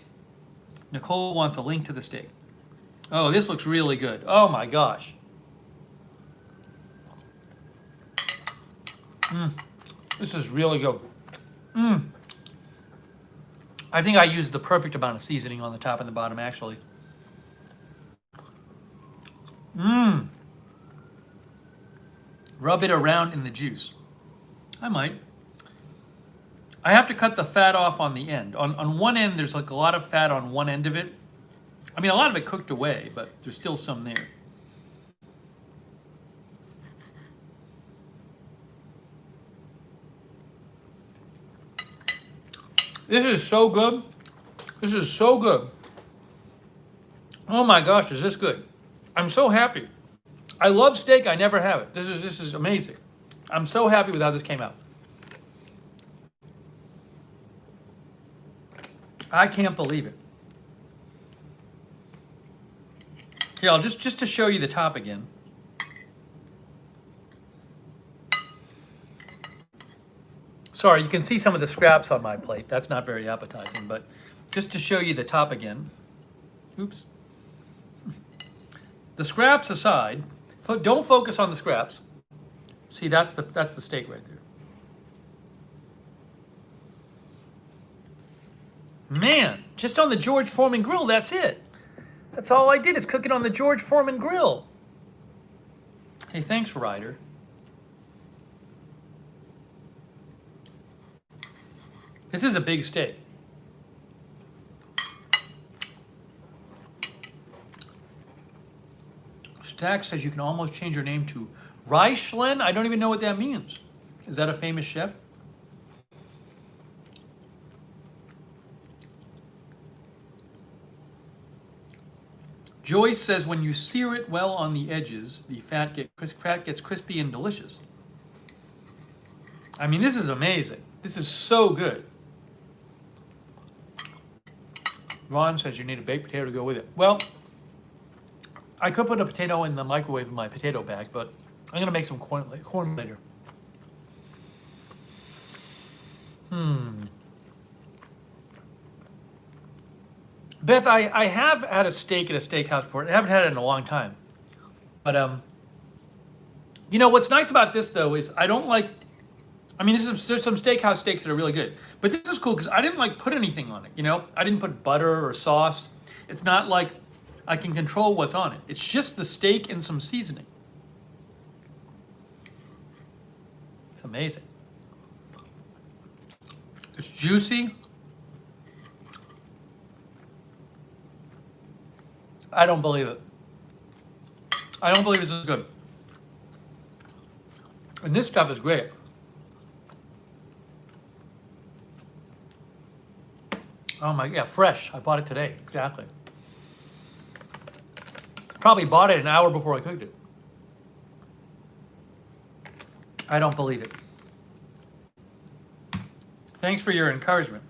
Nicole wants a link to the steak. Oh, this looks really good. Oh my gosh. This is really good. I think I used the perfect amount of seasoning on the top and the bottom, actually. Rub it around in the juice. I might. I have to cut the fat off on the end. On one end, there's like a lot of fat on one end of it. I mean, a lot of it cooked away, but there's still some there. This is so good. This is so good. Oh my gosh, is this good? I'm so happy. I love steak. I never have it. This is amazing. I'm so happy with how this came out. I can't believe it. Here, I'll just to show you the top again. Sorry, you can see some of the scraps on my plate. That's not very appetizing, but just to show you the top again. Oops. The scraps aside, don't focus on the scraps. See, that's the steak right there. Man, just on the George Foreman grill, that's it. That's all I did is cook it on the George Foreman grill. Hey, thanks, Ryder. This is a big steak. Stack says you can almost change your name to Reichlen. I don't even know what that means. Is that a famous chef? Joyce says when you sear it well on the edges, the fat gets crispy and delicious. I mean, this is amazing. This is so good. Ron says you need a baked potato to go with it. Well, I could put a potato in the microwave in my potato bag, but I'm going to make some corn later. Beth, I have had a steak at a steakhouse before. I haven't had it in a long time. But, you know, what's nice about this, though, is I don't like... I mean, there's some steakhouse steaks that are really good. But this is cool because I didn't, like, put anything on it, you know? I didn't put butter or sauce. It's not like I can control what's on it. It's just the steak and some seasoning. It's amazing. It's juicy. I don't believe it. I don't believe this is good. And this stuff is great. Oh my, yeah, fresh. I bought it today, exactly. Probably bought it an hour before I cooked it. I don't believe it. Thanks for your encouragement.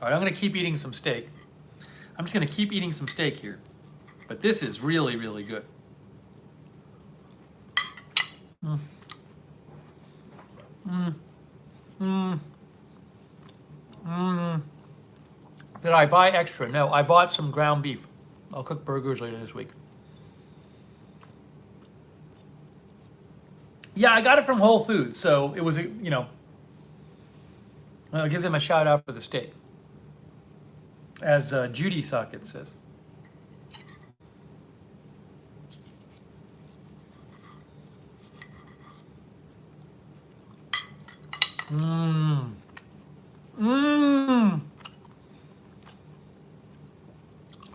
All right, I'm gonna keep eating some steak. I'm just gonna keep eating some steak here. But this is really, really good. Did I buy extra? No, I bought some ground beef. I'll cook burgers later this week. Yeah, I got it from Whole Foods, so it was, you know, I'll give them a shout out for the steak. As Judy Socket says.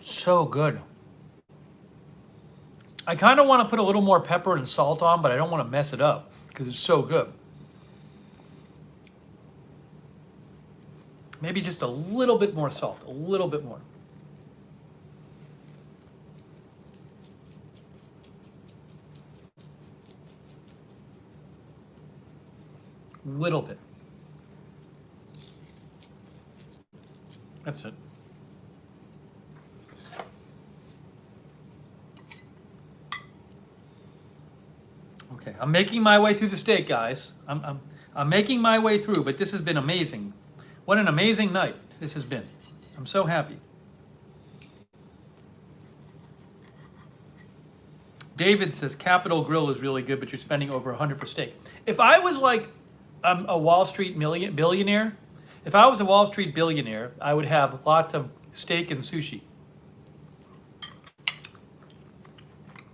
So good. I kind of want to put a little more pepper and salt on, but I don't want to mess it up because it's so good. Maybe just a little bit more salt, a little bit more. Little bit. That's it. Okay, I'm making my way through the steak, guys. I'm making my way through, but this has been amazing. What an amazing night this has been. I'm so happy. David says Capital Grill is really good, but you're spending over $100 for steak. If I was like a Wall Street billionaire, if I was a Wall Street billionaire, I would have lots of steak and sushi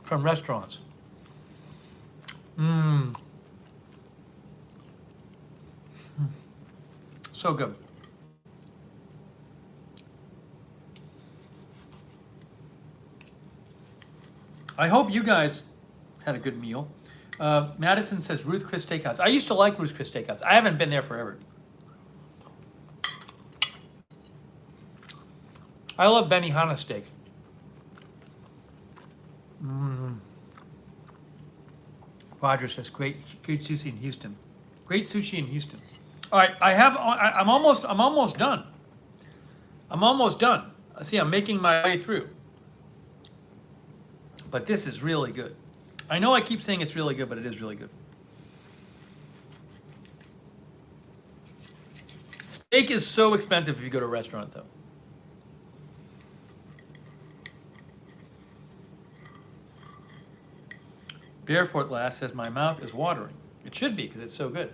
from restaurants. So good. I hope you guys had a good meal. Madison says Ruth Chris Steakhouse. I used to like Ruth Chris Steakhouse. I haven't been there forever. I love Benihana steak. Roger says great sushi in Houston. Great sushi in Houston. All right, I'm almost done. I'm almost done. See, I'm making my way through. But this is really good. I know I keep saying it's really good, but it is really good. Steak is so expensive if you go to a restaurant, though. Barefoot Lass says, my mouth is watering. It should be, because it's so good.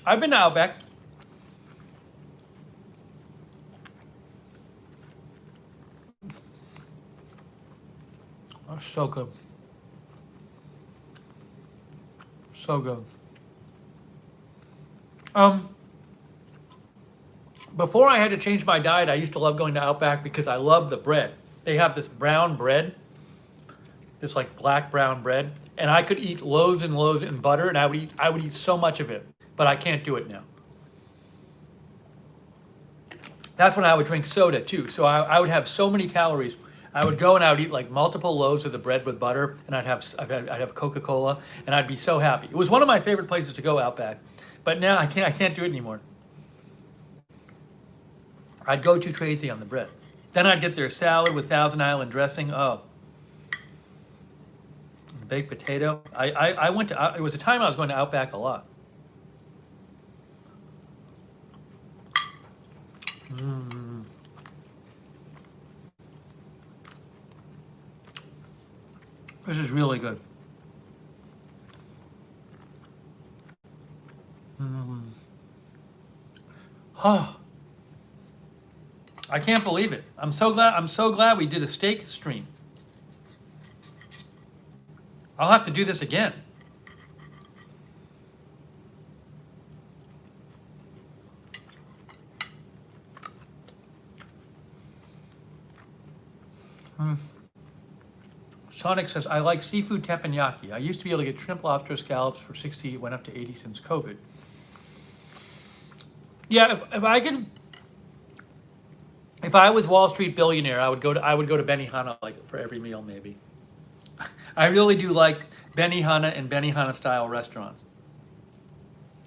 I've been to Outback. Oh, so good. So good. Before I had to change my diet, I used to love going to Outback because I love the bread. They have this brown bread, this like black brown bread, and I could eat loaves and loaves in butter, and I would eat so much of it, but I can't do it now. That's when I would drink soda too. So I would have so many calories. I would go and I would eat like multiple loaves of the bread with butter, and I'd have Coca-Cola, and I'd be so happy. It was one of my favorite places to go, Outback, but now I can't do it anymore. I'd go too crazy on the bread. Then I'd get their salad with Thousand Island dressing. Oh, baked potato. I went to. It was a time I was going to Outback a lot. This is really good. Oh, I can't believe it. I'm so glad we did a steak stream. I'll have to do this again. Sonic says, I like seafood teppanyaki. I used to be able to get shrimp, lobster, scallops for 60, went up to 80 since COVID. Yeah, if I was Wall Street billionaire, I would go to Benihana like for every meal maybe. I really do like Benihana and Benihana style restaurants.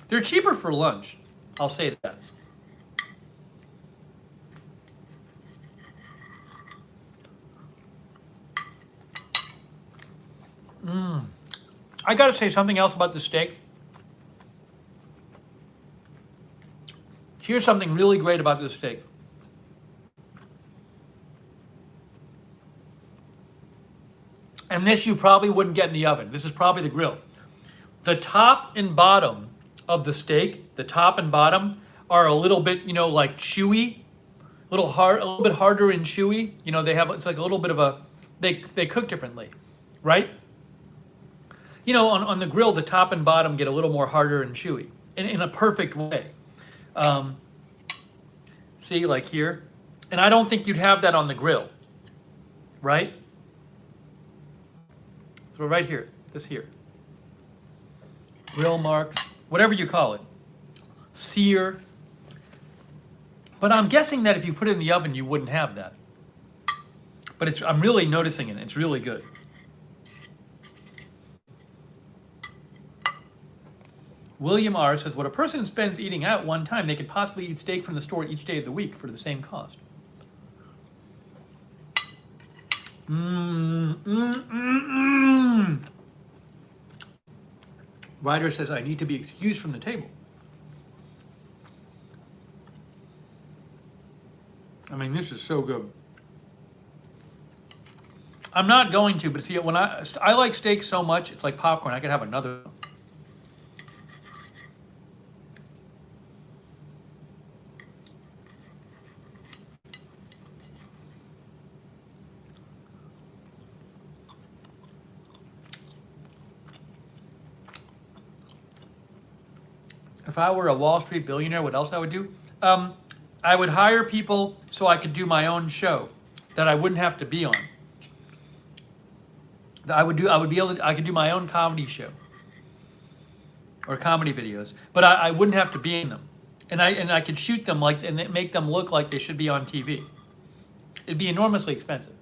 They're cheaper for lunch. I'll say that. I gotta say something else about the steak. Here's something really great about this steak. And this you probably wouldn't get in the oven. This is probably the grill. The top and bottom of the steak, the top and bottom, are a little bit, like chewy, a little bit harder and chewy. It's like a little bit of a, they cook differently, right? On the grill, the top and bottom get a little more harder and chewy in a perfect way. See, like here. And I don't think you'd have that on the grill, right? So right here, this here. Grill marks, whatever you call it. Sear. But I'm guessing that if you put it in the oven, you wouldn't have that. But I'm really noticing it. It's really good. William R. says, what a person spends eating out one time, they could possibly eat steak from the store each day of the week for the same cost. Ryder says, I need to be excused from the table. This is so good. I'm not going to, but see, when I like steak so much, it's like popcorn. I could have another. If I were a Wall Street billionaire, what else I would do? I would hire people so I could do my own show that I wouldn't have to be on. I could do my own comedy show or comedy videos, but I wouldn't have to be in them, and I could shoot them and make them look like they should be on TV. It'd be enormously expensive.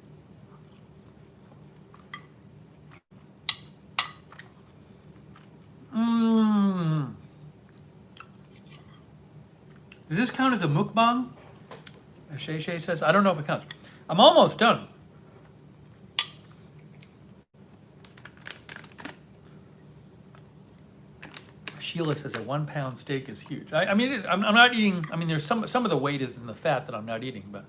Does this count as a mukbang? Shay Shay says, I don't know if it counts. I'm almost done. Sheila says a 1 pound steak is huge. I mean, I'm not eating. I mean, there's some of the weight is in the fat that I'm not eating, but.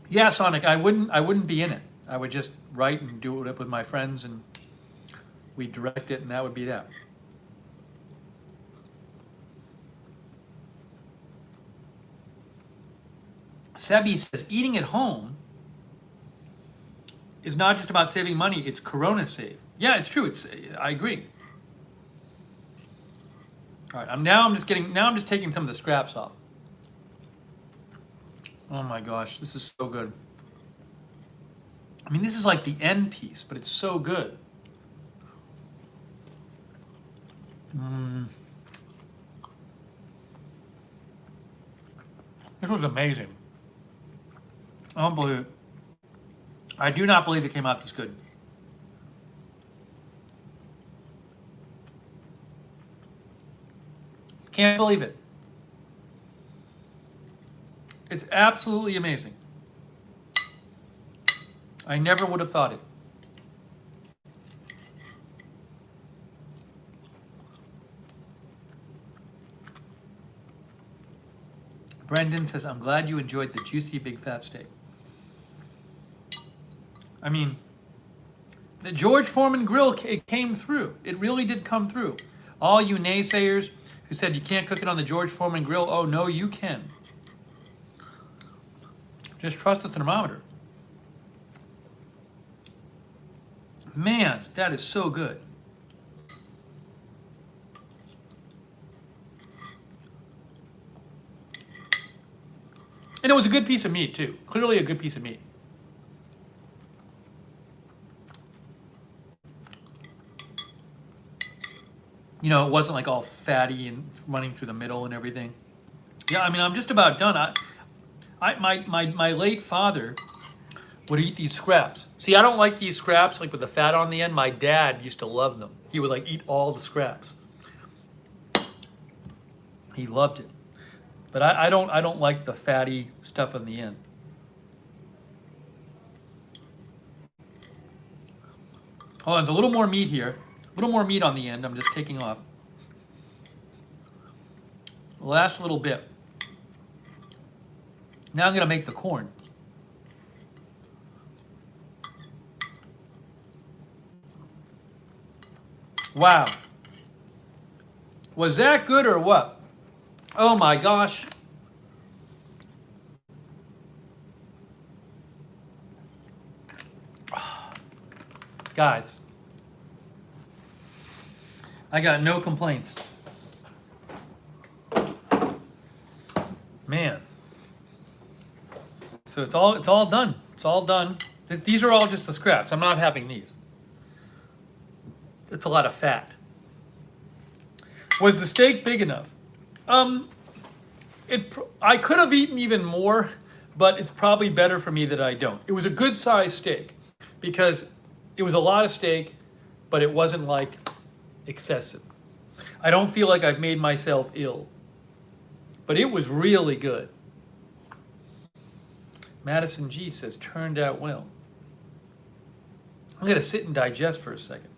Yeah, Sonic, I wouldn't be in it. I would just write and do it with my friends, and we'd direct it, and that would be that. Sebi says, eating at home is not just about saving money, it's Corona save. Yeah, it's true. I agree. All right, I'm just taking some of the scraps off. Oh my gosh, this is so good. I mean, this is like the end piece, but it's so good. This was amazing. I don't believe it. I do not believe it came out this good. Can't believe it. It's absolutely amazing. I never would have thought it. Brendan says, I'm glad you enjoyed the juicy big fat steak. I mean, the George Foreman grill, it came through. It really did come through. All you naysayers who said you can't cook it on the George Foreman grill, oh no, you can. Just trust the thermometer. Man, that is so good. And it was a good piece of meat too. Clearly a good piece of meat. You know, it wasn't like all fatty and running through the middle and everything. Yeah, I mean, I'm just about done. My late father would eat these scraps. See, I don't like these scraps like with the fat on the end. My dad used to love them. He would like eat all the scraps. He loved it. But I don't like the fatty stuff on the end. Oh, there's a little more meat here. A little more meat on the end. I'm just taking off. Last little bit. Now I'm going to make the corn. Wow. Was that good or what? Oh my gosh. Guys, I got no complaints. Man. So it's all done. It's all done. These are all just the scraps. I'm not having these. It's a lot of fat. Was the steak big enough? I could have eaten even more, but it's probably better for me that I don't. It was a good sized steak because it was a lot of steak, but it wasn't like excessive. I don't feel like I've made myself ill, but it was really good. Madison G says, turned out well. I'm going to sit and digest for a second.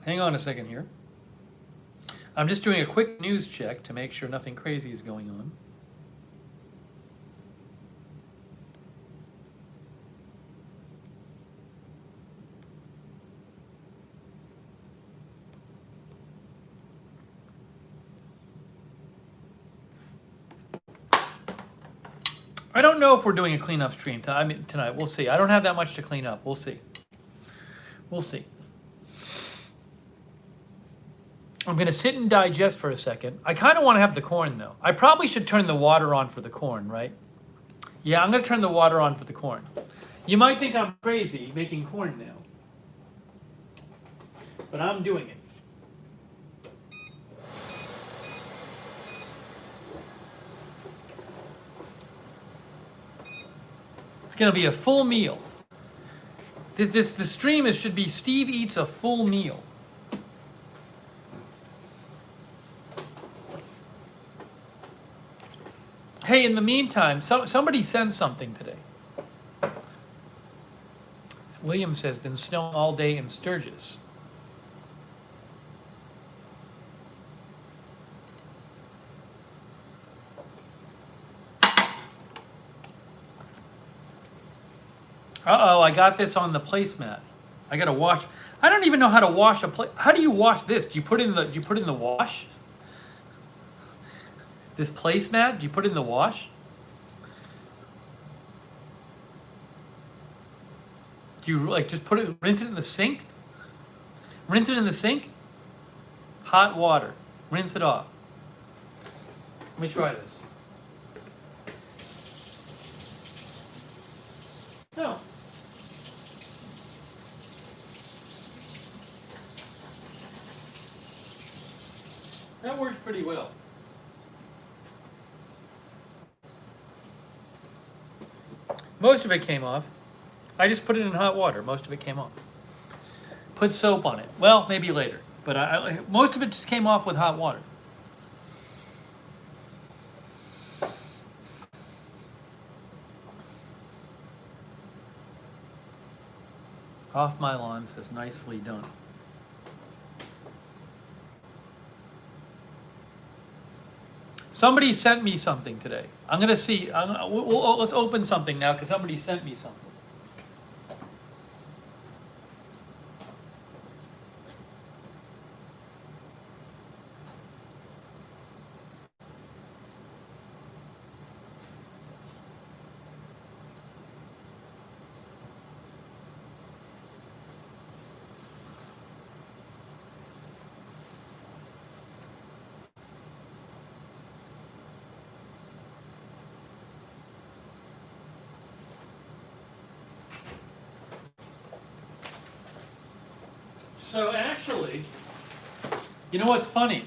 Hang on a second here. I'm just doing a quick news check to make sure nothing crazy is going on. I don't know if we're doing a cleanup stream tonight. We'll see. I don't have that much to clean up. We'll see. We'll see. I'm going to sit and digest for a second. I kind of want to have the corn, though. I probably should turn the water on for the corn, right? Yeah, I'm going to turn the water on for the corn. You might think I'm crazy making corn now, but I'm doing it. It's going to be a full meal. The stream should be Steve eats a full meal. Hey, in the meantime, somebody sent something today. William says, been snowing all day in Sturgis. Uh-oh, I got this on the placemat. I gotta wash. I don't even know how to wash a plate. How do you wash this? Do you put in the wash? This placemat, do you put it in the wash? Do you like just rinse it in the sink? Rinse it in the sink? Hot water. Rinse it off. Let me try this. No. That works pretty well. Most of it came off. I just put it in hot water. Most of it came off. Put soap on it. Well, maybe later. But most of it just came off with hot water. Off my lawn says nicely done. Somebody sent me something today. I'm going to see. Let's open something now because somebody sent me something. So actually, you know what's funny?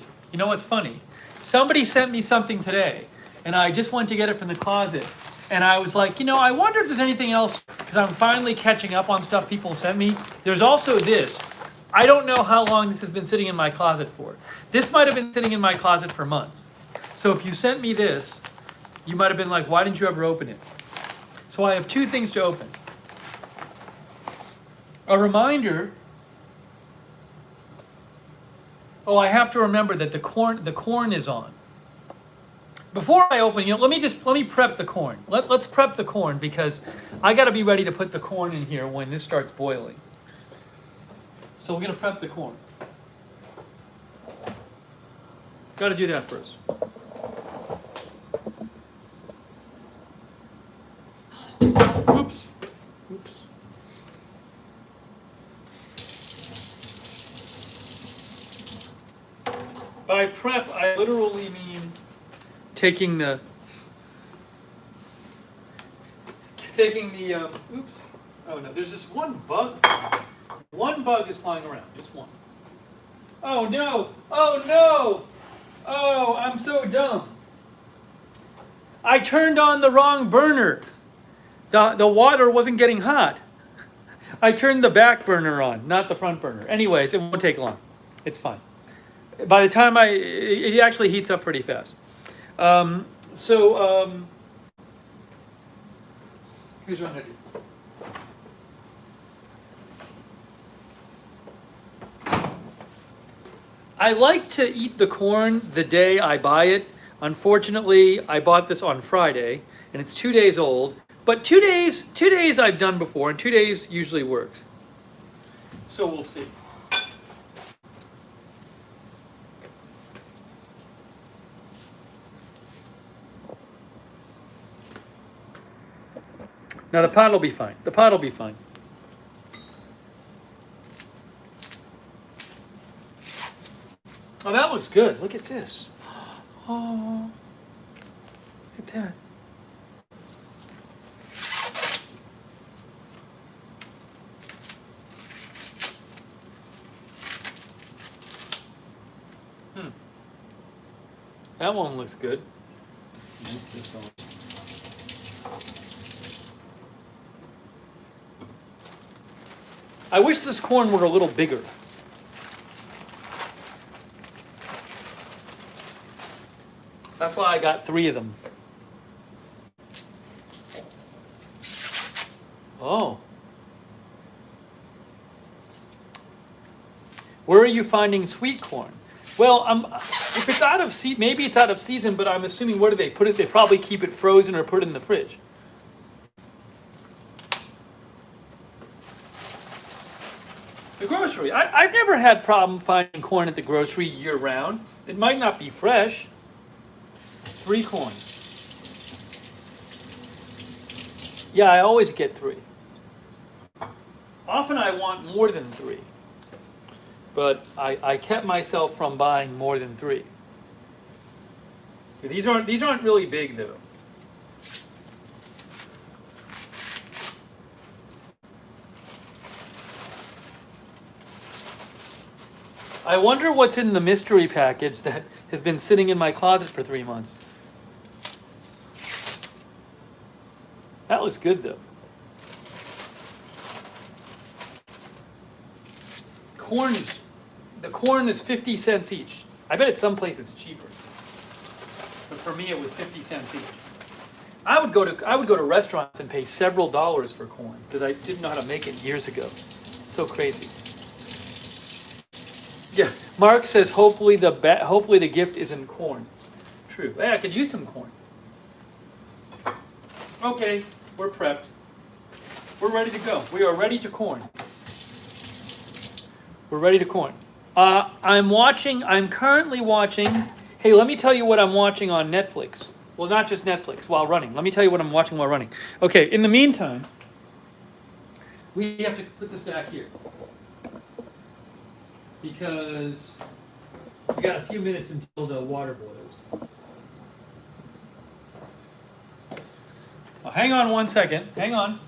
Somebody sent me something today, and I just went to get it from the closet, and I was like, I wonder if there's anything else, because I'm finally catching up on stuff people sent me. There's also this. I don't know how long this has been sitting in my closet for. This might have been sitting in my closet for months. So if you sent me this, you might have been like, why didn't you ever open it? So I have two things to open. A reminder. Oh, I have to remember that the corn is on. Before I open, let me prep the corn. Let's prep the corn because I got to be ready to put the corn in here when this starts boiling. So we're going to prep the corn. Got to do that first. Oops. By prep, I literally mean taking the oops. Oh no, there's just one bug. One bug is flying around, just one. Oh no, oh no. Oh, I'm so dumb. I turned on the wrong burner. The water wasn't getting hot. I turned the back burner on, not the front burner. Anyways, it won't take long. It's fine. By the time it actually heats up pretty fast. Here's what I'm going to do. I like to eat the corn the day I buy it. Unfortunately, I bought this on Friday, and it's 2 days old. But 2 days I've done before, and 2 days usually works. So we'll see. Now the pot will be fine. The pot will be fine. Oh, that looks good. Look at this. Oh, look at that. That one looks good. I wish this corn were a little bigger. That's why I got 3 of them. Oh. Where are you finding sweet corn? Well, if it's out of season, maybe it's out of season, but I'm assuming where do they put it? They probably keep it frozen or put it in the fridge. The grocery. I've never had problem finding corn at the grocery year round. It might not be fresh. 3 coins. Yeah, I always get 3. Often I want more than 3. But I kept myself from buying more than 3. These aren't really big though. I wonder what's in the mystery package that has been sitting in my closet for 3 months. That looks good though. The corn is 50 cents each. I bet at some place it's cheaper. But for me it was 50 cents each. I would go to restaurants and pay several dollars for corn because I didn't know how to make it years ago. So crazy. Yeah, Mark says hopefully the gift isn't corn. True. Hey, I could use some corn. Okay, we're prepped. We're ready to go. We are ready to corn. We're ready to corn. I'm currently watching, hey, let me tell you what I'm watching on Netflix. Well, not just Netflix, while running. Let me tell you what I'm watching while running. Okay, in the meantime, we have to put this back here. Because we got a few minutes until the water boils. Well, hang on 1 second. Hang on.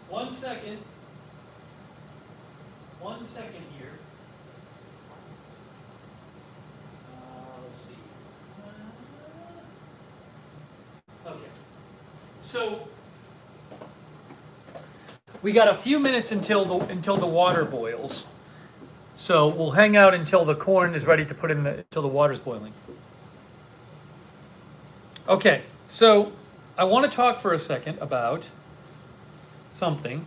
One second. 1 second here. Let's see. Okay. So we got a few minutes until the water boils. So we'll hang out until the corn is ready to put in until the water's boiling. Okay, so I want to talk for a second about something.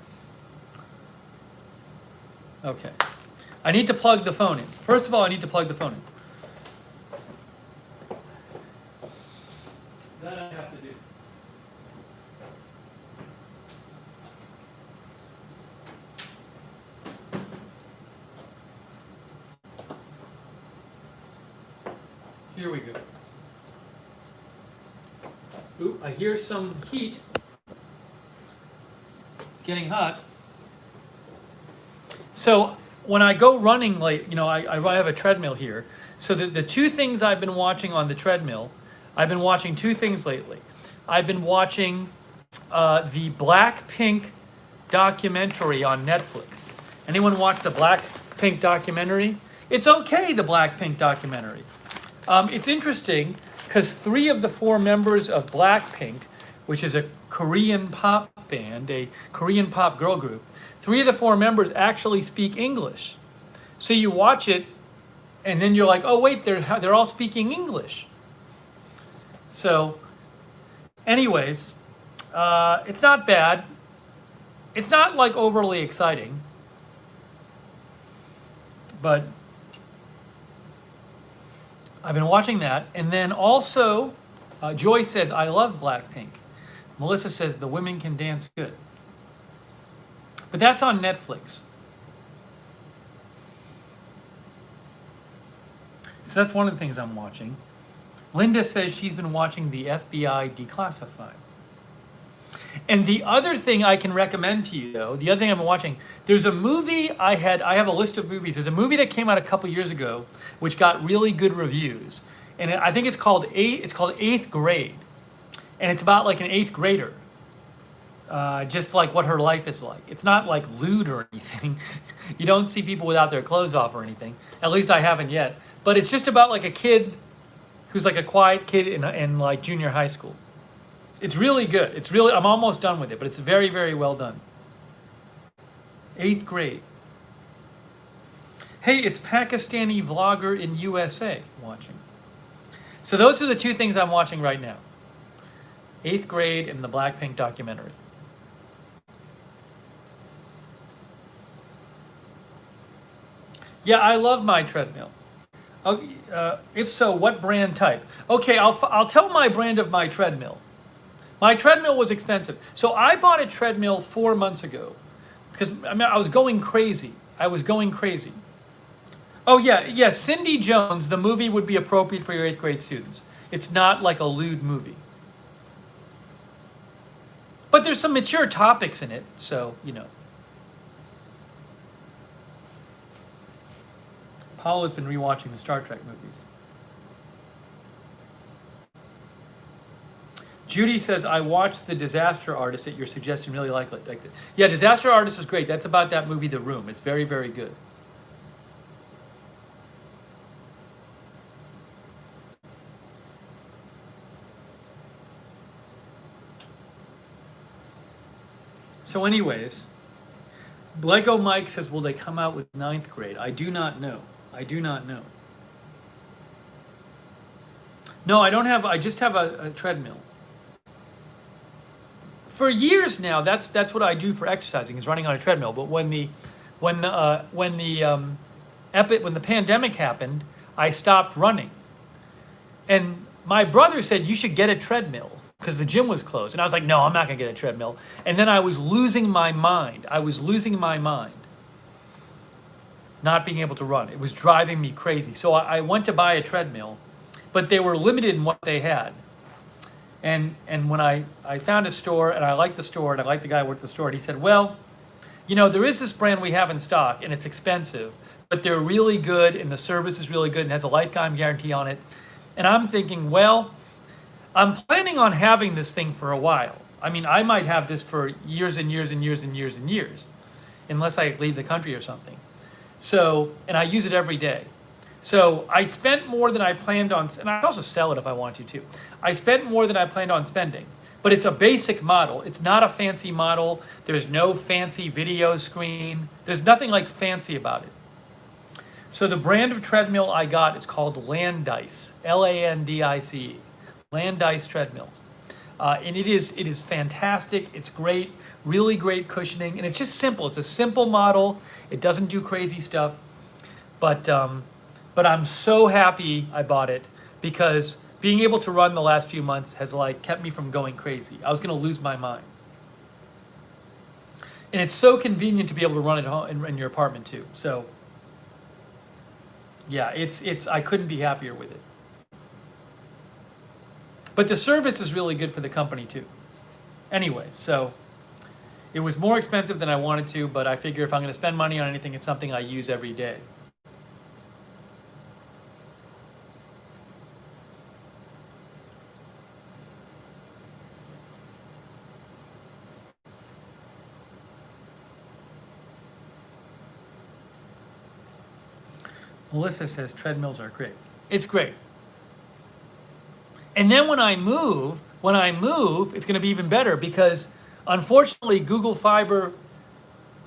Okay. I need to plug the phone in. First of all, I need to plug the phone in. That I have to do. Here we go. Ooh, I hear some heat. It's getting hot. So when I go running, like, I have a treadmill here. So the 2 things I've been watching on the treadmill, I've been watching 2 things lately. I've been watching the Blackpink documentary on Netflix. Anyone watch the Blackpink documentary? It's okay, the Blackpink documentary. It's interesting because 3 of the 4 members of Blackpink, which is a Korean pop band, a Korean pop girl group, 3 of the 4 members actually speak English. So you watch it, and then you're like, oh wait, they're all speaking English. So, anyways, it's not bad. It's not like overly exciting, but I've been watching that. And then also, Joy says, I love Blackpink. Melissa says, the women can dance good. But that's on Netflix. So that's one of the things I'm watching. Linda says she's been watching the FBI Declassified. And the other thing I can recommend to you, though, the other thing I've been watching, there's a movie I have a list of movies. There's a movie that came out a couple years ago, which got really good reviews. And I think it's called Eighth Grade. And it's about like an eighth grader. Just like what her life is like. It's not like lewd or anything. You don't see people without their clothes off or anything. At least I haven't yet. But it's just about like a kid who's like a quiet kid in like junior high school. It's really good. I'm almost done with it, but it's very, very well done. Eighth grade. Hey, it's Pakistani vlogger in USA watching. So those are the two things I'm watching right now. Eighth grade and the Blackpink documentary. Yeah, I love my treadmill. If so, what brand type? Okay, I'll tell my brand of my treadmill. My treadmill was expensive. So I bought a treadmill 4 months ago because I was going crazy. Oh yeah, Cindy Jones, the movie would be appropriate for your eighth grade students. It's not like a lewd movie. But there's some mature topics in it, so, you know. Paula's been rewatching the Star Trek movies. Judy says, I watched The Disaster Artist at your suggestion, really liked it. Yeah, Disaster Artist is great. That's about that movie, The Room. It's very, very good. So anyways, Lego Mike says, will they come out with ninth grade? I do not know. No, I don't have, I just have a treadmill. For years now, that's what I do for exercising, is running on a treadmill. But when the pandemic happened, I stopped running. And my brother said, you should get a treadmill because the gym was closed. And I was like, no, I'm not going to get a treadmill. And then I was losing my mind. Not being able to run. It was driving me crazy. So I went to buy a treadmill, but they were limited in what they had. And when I found a store, and I liked the store, and I liked the guy who worked at the store, and he said, well, you know, there is this brand we have in stock, and it's expensive, but they're really good, and the service is really good, and has a lifetime guarantee on it. And I'm thinking, well, I'm planning on having this thing for a while. I mean, I might have this for years and years and years and years and years, unless I leave the country or something. So, and I use it every day. So I spent more than I planned on, and I also sell it if I want to too. I spent more than I planned on spending, but it's a basic model. It's not a fancy model. There's no fancy video screen. There's nothing like fancy about it. So the brand of treadmill I got is called Landice, Landice, Landice treadmill. And it is fantastic. It's great, really great cushioning, and it's just simple. It's a simple model. It doesn't do crazy stuff, but I'm so happy I bought it because being able to run the last few months has like kept me from going crazy. I was going to lose my mind. And it's so convenient to be able to run at home in your apartment too. So yeah, it's I couldn't be happier with it. But the service is really good for the company too. Anyway, so it was more expensive than I wanted to, but I figure if I'm going to spend money on anything, it's something I use every day. Melissa says treadmills are great. It's great. And then when I move, it's going to be even better because unfortunately Google Fiber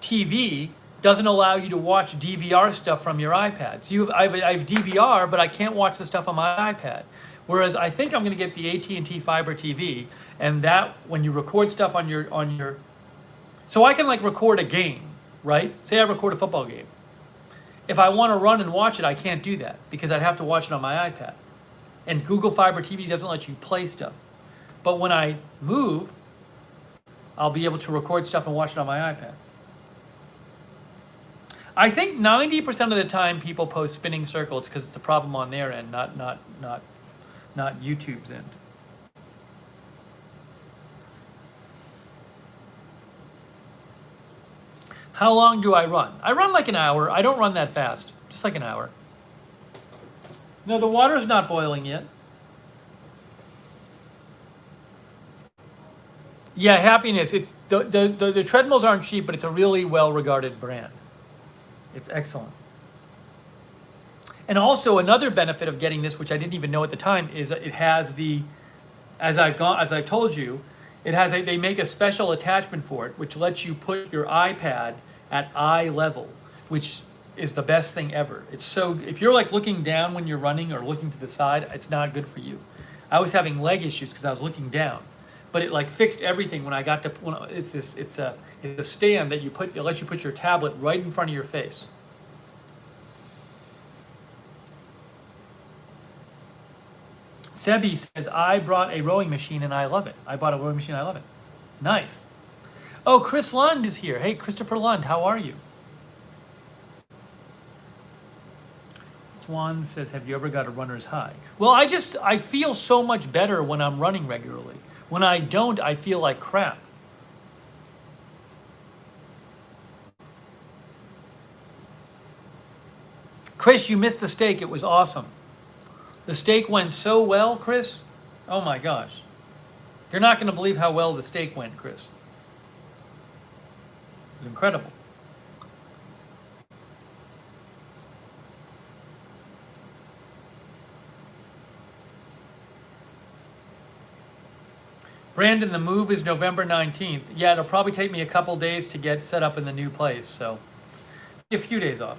TV doesn't allow you to watch DVR stuff from your iPad. So I have DVR, but I can't watch the stuff on my iPad. Whereas I think I'm going to get the AT&T Fiber TV, and that when you record stuff on your So I can like record a game, right? Say I record a football game. If I want to run and watch it, I can't do that because I'd have to watch it on my iPad. And Google Fiber TV doesn't let you play stuff. But when I move, I'll be able to record stuff and watch it on my iPad. I think 90% of the time people post spinning circles because it's a problem on their end, not YouTube's end. How long do I run? I run like an hour. I don't run that fast, just like an hour. No, the water's not boiling yet. Yeah, Happiness. It's the treadmills aren't cheap, but it's a really well-regarded brand. It's excellent. And also another benefit of getting this, which I didn't even know at the time, is it has the, as I've told you, it has they make a special attachment for it, which lets you put your iPad at eye level, which is the best thing ever. It's so, if you're like looking down when you're running or looking to the side, it's not good for you. I was having leg issues because I was looking down, but it like fixed everything when I got to, it's a stand that it lets you put your tablet right in front of your face. Sebi says, I brought a rowing machine and I love it. I bought a rowing machine, I love it. Nice. Oh, Chris Lund is here. Hey, Christopher Lund, how are you? Swan says, have you ever got a runner's high? Well, I feel so much better when I'm running regularly. When I don't, I feel like crap. Chris, you missed the steak. It was awesome. The steak went so well, Chris. Oh my gosh. You're not going to believe how well the steak went, Chris. It was incredible. Brandon, the move is November 19th. Yeah, it'll probably take me a couple days to get set up in the new place, so a few days off.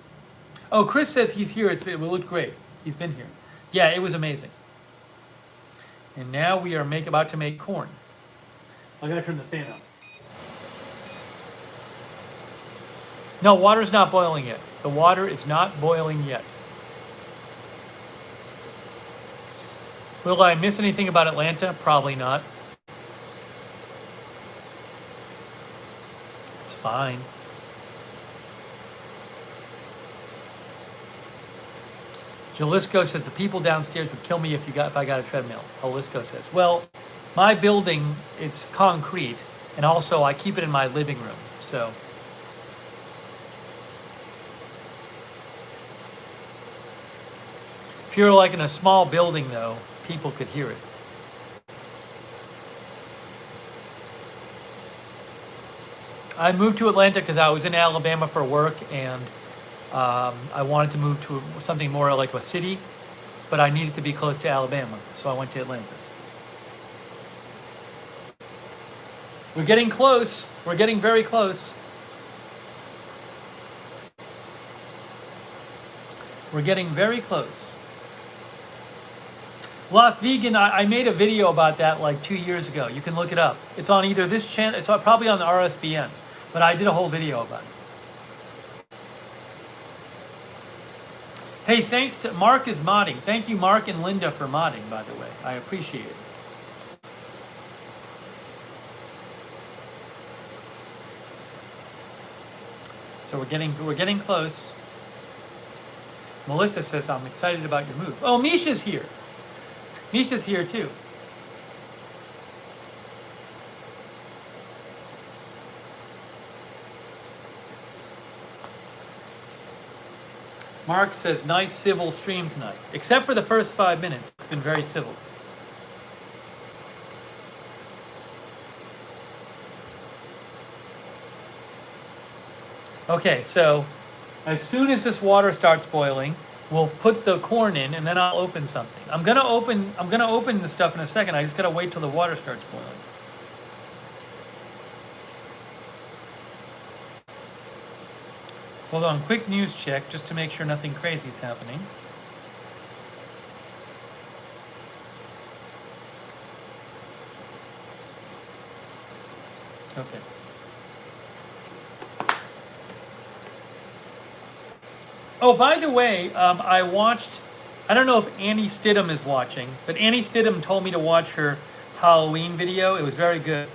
Oh, Chris says he's here. It will look great. He's been here. Yeah, it was amazing. And now we are about to make corn. I gotta turn the fan up. No, water's not boiling yet. The water is not boiling yet. Will I miss anything about Atlanta? Probably not. It's fine. Jalisco says the people downstairs would kill me if I got a treadmill. Jalisco says, well, my building is concrete, and also I keep it in my living room. So if you're like in a small building, though, people could hear it. I moved to Atlanta because I was in Alabama for work, and I wanted to move to something more like a city, but I needed to be close to Alabama, so I went to Atlanta. We're getting close. We're getting very close. We're getting very close. Las Vegan, I made a video about that like 2 years ago. You can look it up. It's on either this channel, it's probably on the RSBN, but I did a whole video about it. Hey, thanks to Mark is modding. Thank you, Mark and Linda, for modding, by the way. I appreciate it. So we're getting close. Melissa says, I'm excited about your move. Oh, Misha's here. Misha's here too. Mark says, nice civil stream tonight. Except for the first 5 minutes. It's been very civil. Okay, so as soon as this water starts boiling, we'll put the corn in, and then I'll open something. I'm gonna open the stuff in a second. I just gotta wait till the water starts boiling. Hold on, quick news check just to make sure nothing crazy is happening. Okay. Oh, by the way, I watched, I don't know if Annie Stidham is watching, but Annie Stidham told me to watch her Halloween video. It was very good.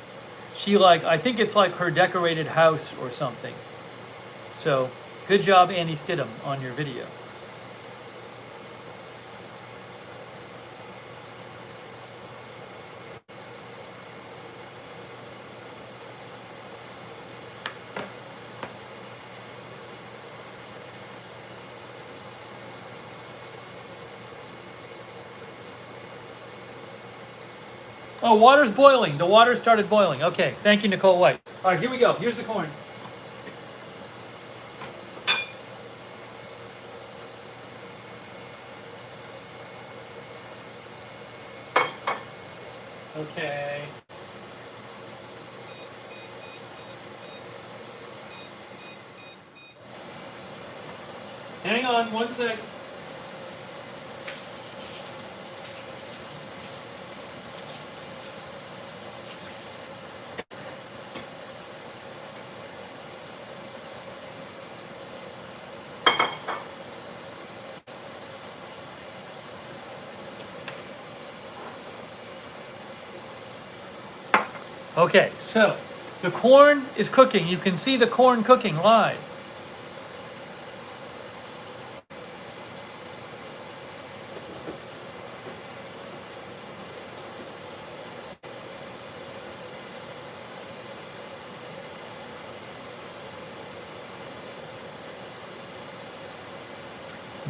She I think it's like her decorated house or something. So, good job, Annie Stidham, on your video. Oh, water's boiling. The water started boiling. Okay, thank you, Nicole White. All right, here we go. Here's the corn. Okay. Hang on one sec. Okay, so the corn is cooking. You can see the corn cooking live.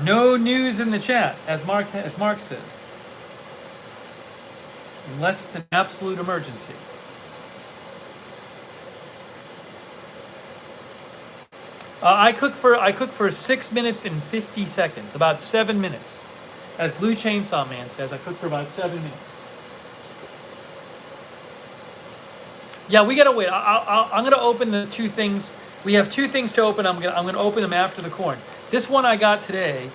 No news in the chat, as Mark says, unless it's an absolute emergency. I cook for 6 minutes and 50 seconds, about 7 minutes. As Blue Chainsaw Man says, I cook for about 7 minutes. Yeah, we gotta wait. I'm gonna open the two things. We have two things to open. I'm gonna open them after the corn. This one I got today.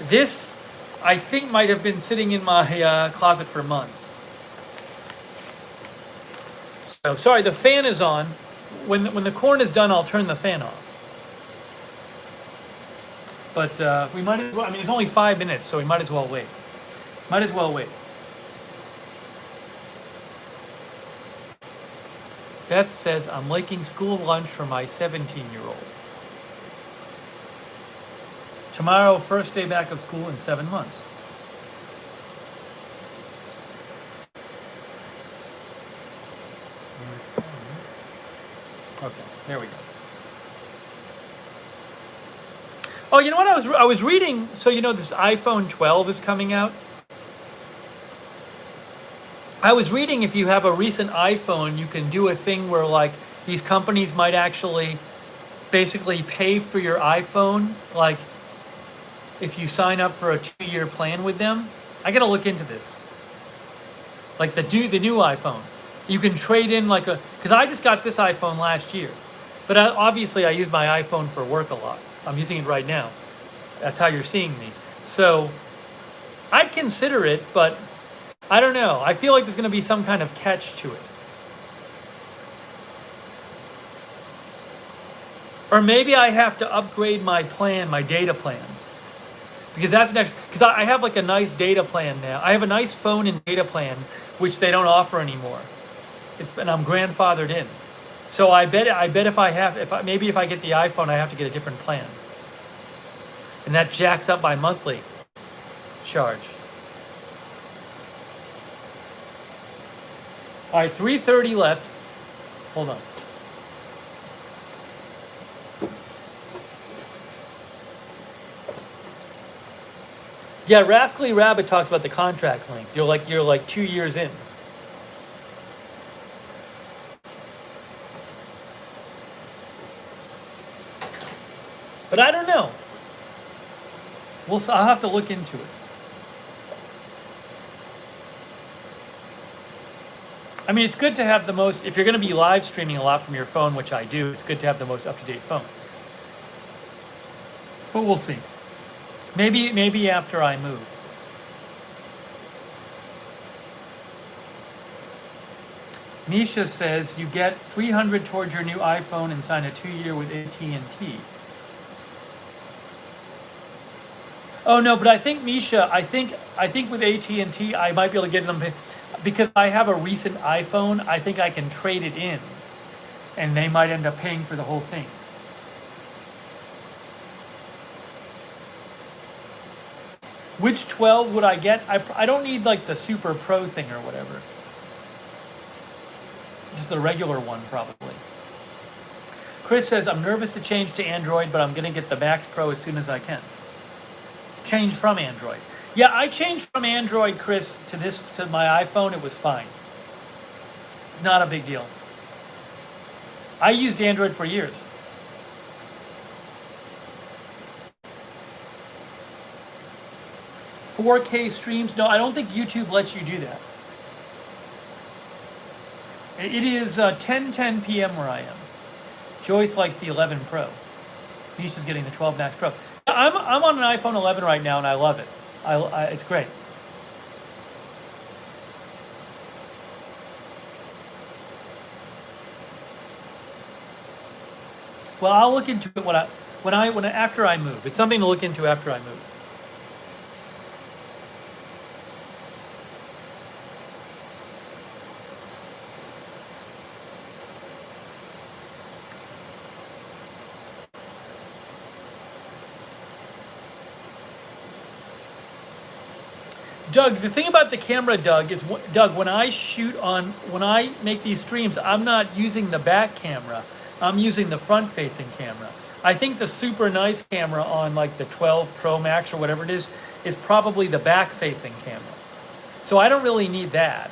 This I think might have been sitting in my closet for months. So sorry, the fan is on. When the corn is done, I'll turn the fan off. But we might as well. I mean, it's only 5 minutes, so we might as well wait. Might as well wait. Beth says, I'm making school lunch for my 17-year-old. Tomorrow, first day back of school in 7 months. Okay, there we go. Oh, you know what I was reading? So you know this iPhone 12 is coming out. I was reading if you have a recent iPhone, you can do a thing where like these companies might actually basically pay for your iPhone, like if you sign up for a 2-year plan with them. I gotta look into this. Like the new iPhone, you can trade in because I just got this iPhone last year, but obviously I use my iPhone for work a lot. I'm using it right now. That's how you're seeing me. So I'd consider it, but I don't know. I feel like there's going to be some kind of catch to it. Or maybe I have to upgrade my plan, my data plan. Because that's next. Because I have like a nice data plan now. I have a nice phone and data plan, which they don't offer anymore. And I'm grandfathered in. So I bet if I get the iPhone, I have to get a different plan. And that jacks up my monthly charge. All right, 3:30 left. Hold on. Yeah, Rascally Rabbit talks about the contract length. You're like 2 years in. But I don't know. I'll have to look into it. I mean, it's good to have the most, if you're going to be live streaming a lot from your phone, which I do, it's good to have the most up-to-date phone. But we'll see. Maybe after I move. Nisha says you get $300 towards your new iPhone and sign a 2-year with AT&T. Oh no, but I think Misha, I think with AT&T I might be able to get them because I have a recent iPhone. I think I can trade it in, and they might end up paying for the whole thing. Which 12 would I get? I don't need like the Super Pro thing or whatever. Just the regular one probably. Chris says, I'm nervous to change to Android, but I'm going to get the Max Pro as soon as I can. Change from Android. Yeah, I changed from Android, Chris, to my iPhone. It was fine. It's not a big deal. I used Android for years. "4K streams? No, I don't think YouTube lets you do that. It is 10:10 p.m. where I am. Joyce likes the 11 Pro. Misha's getting the 12 Max Pro. I'm on an iPhone 11 right now, and I love it. It's great. Well, I'll look into it after I move. It's something to look into after I move. Doug, the thing about the camera, Doug, is when I make these streams, I'm not using the back camera. I'm using the front-facing camera. I think the super nice camera on like the 12 Pro Max or whatever it is probably the back-facing camera. So I don't really need that.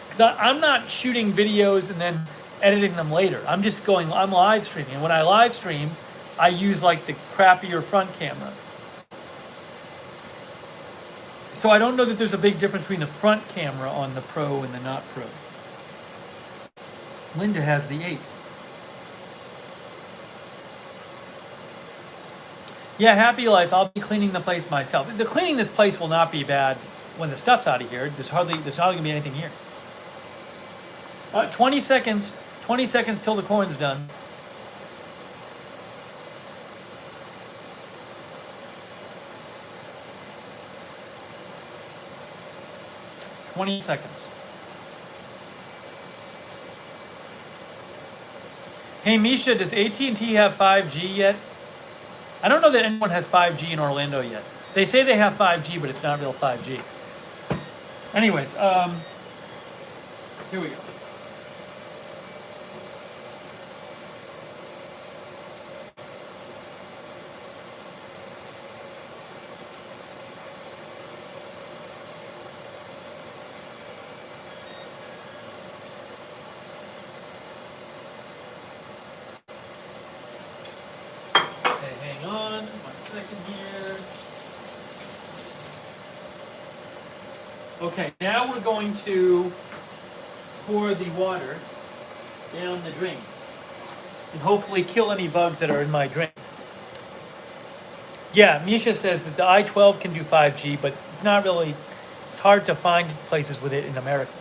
Because I'm not shooting videos and then editing them later. I'm live streaming. And when I live stream, I use like the crappier front camera. So I don't know that there's a big difference between the front camera on the Pro and the not Pro. Linda has the 8. Yeah, happy life. I'll be cleaning the place myself. The cleaning this place will not be bad when the stuff's out of here. There's hardly gonna be anything here. 20 seconds. 20 seconds till the corn's done. $20 seconds. Hey Misha, does AT&T have 5G yet? I don't know that anyone has 5G in Orlando yet. They say they have 5G, but it's not real 5G. Anyways, here we go. Okay, now we're going to pour the water down the drain and hopefully kill any bugs that are in my drain. Yeah, Misha says that the i12 can do 5G, but it's not really, it's hard to find places with it in America.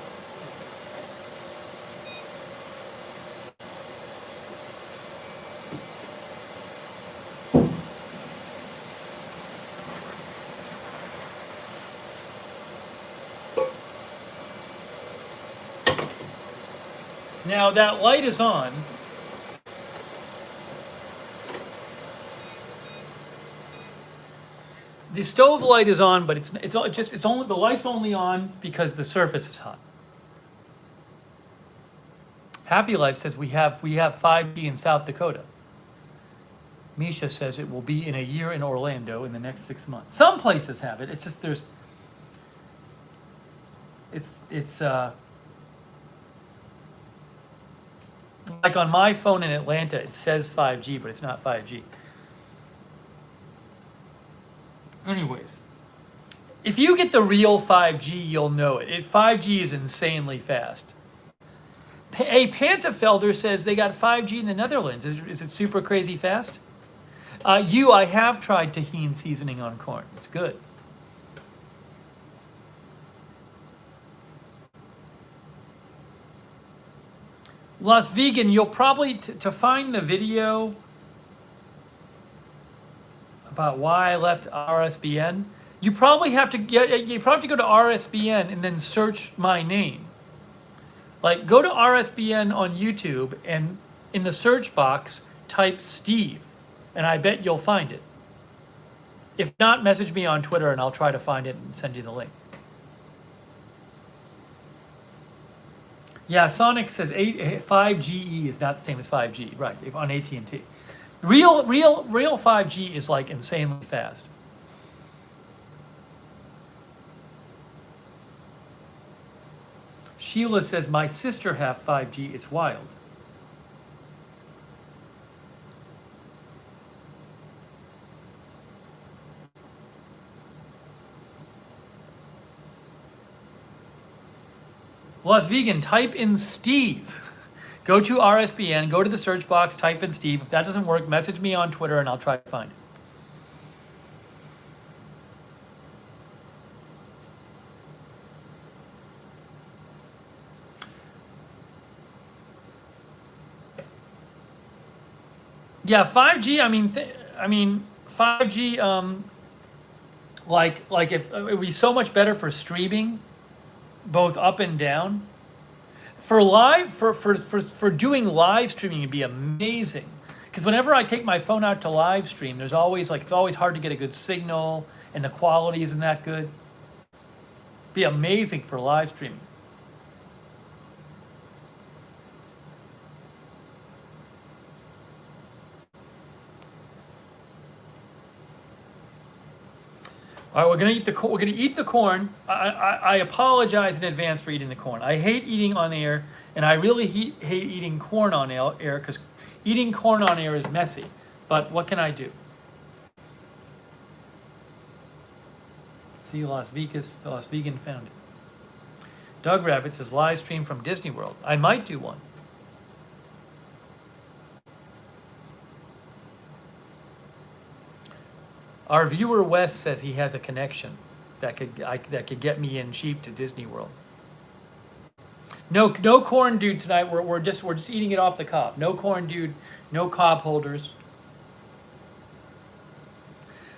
Now that light is on. The stove light is on, but it's only the light's only on because the surface is hot. Happy Life says we have 5G in South Dakota. Misha says it will be in a year in Orlando in the next 6 months. Some places have it. It's just like on my phone in Atlanta, it says 5G, but it's not 5G. Anyways, if you get the real 5G, you'll know it. 5G is insanely fast. A Pantafelder says they got 5G in the Netherlands. Is it super crazy fast? I have tried tahini seasoning on corn. It's good. Las Vegan, you'll probably, to find the video about why I left RSBN. You probably have to go to RSBN and then search my name. Like, go to RSBN on YouTube and in the search box type Steve, and I bet you'll find it. If not, message me on Twitter and I'll try to find it and send you the link. Yeah, Sonic says 5GE is not the same as 5G, right? On AT&T, real 5G is like insanely fast. Sheila says my sister have 5G. It's wild. Las Vegan, type in Steve. Go to RSBN, go to the search box, type in Steve. If that doesn't work, message me on Twitter and I'll try to find it. Yeah, 5G. I mean, 5G. Like if it would be so much better for streaming, both up and down. For doing live streaming, it'd be amazing. Because whenever I take my phone out to live stream, there's always it's always hard to get a good signal, and the quality isn't that good. Be amazing for live streaming. All right, we're gonna eat the corn. I apologize in advance for eating the corn. I hate eating on air, and I really hate eating corn on air because eating corn on air is messy. But what can I do? See, Las Vegan found it. Doug Rabbit says live stream from Disney World. I might do one. Our viewer Wes says he has a connection that could get me in cheap to Disney World. No corn, dude. Tonight we're just eating it off the cob. No corn, dude. No cob holders.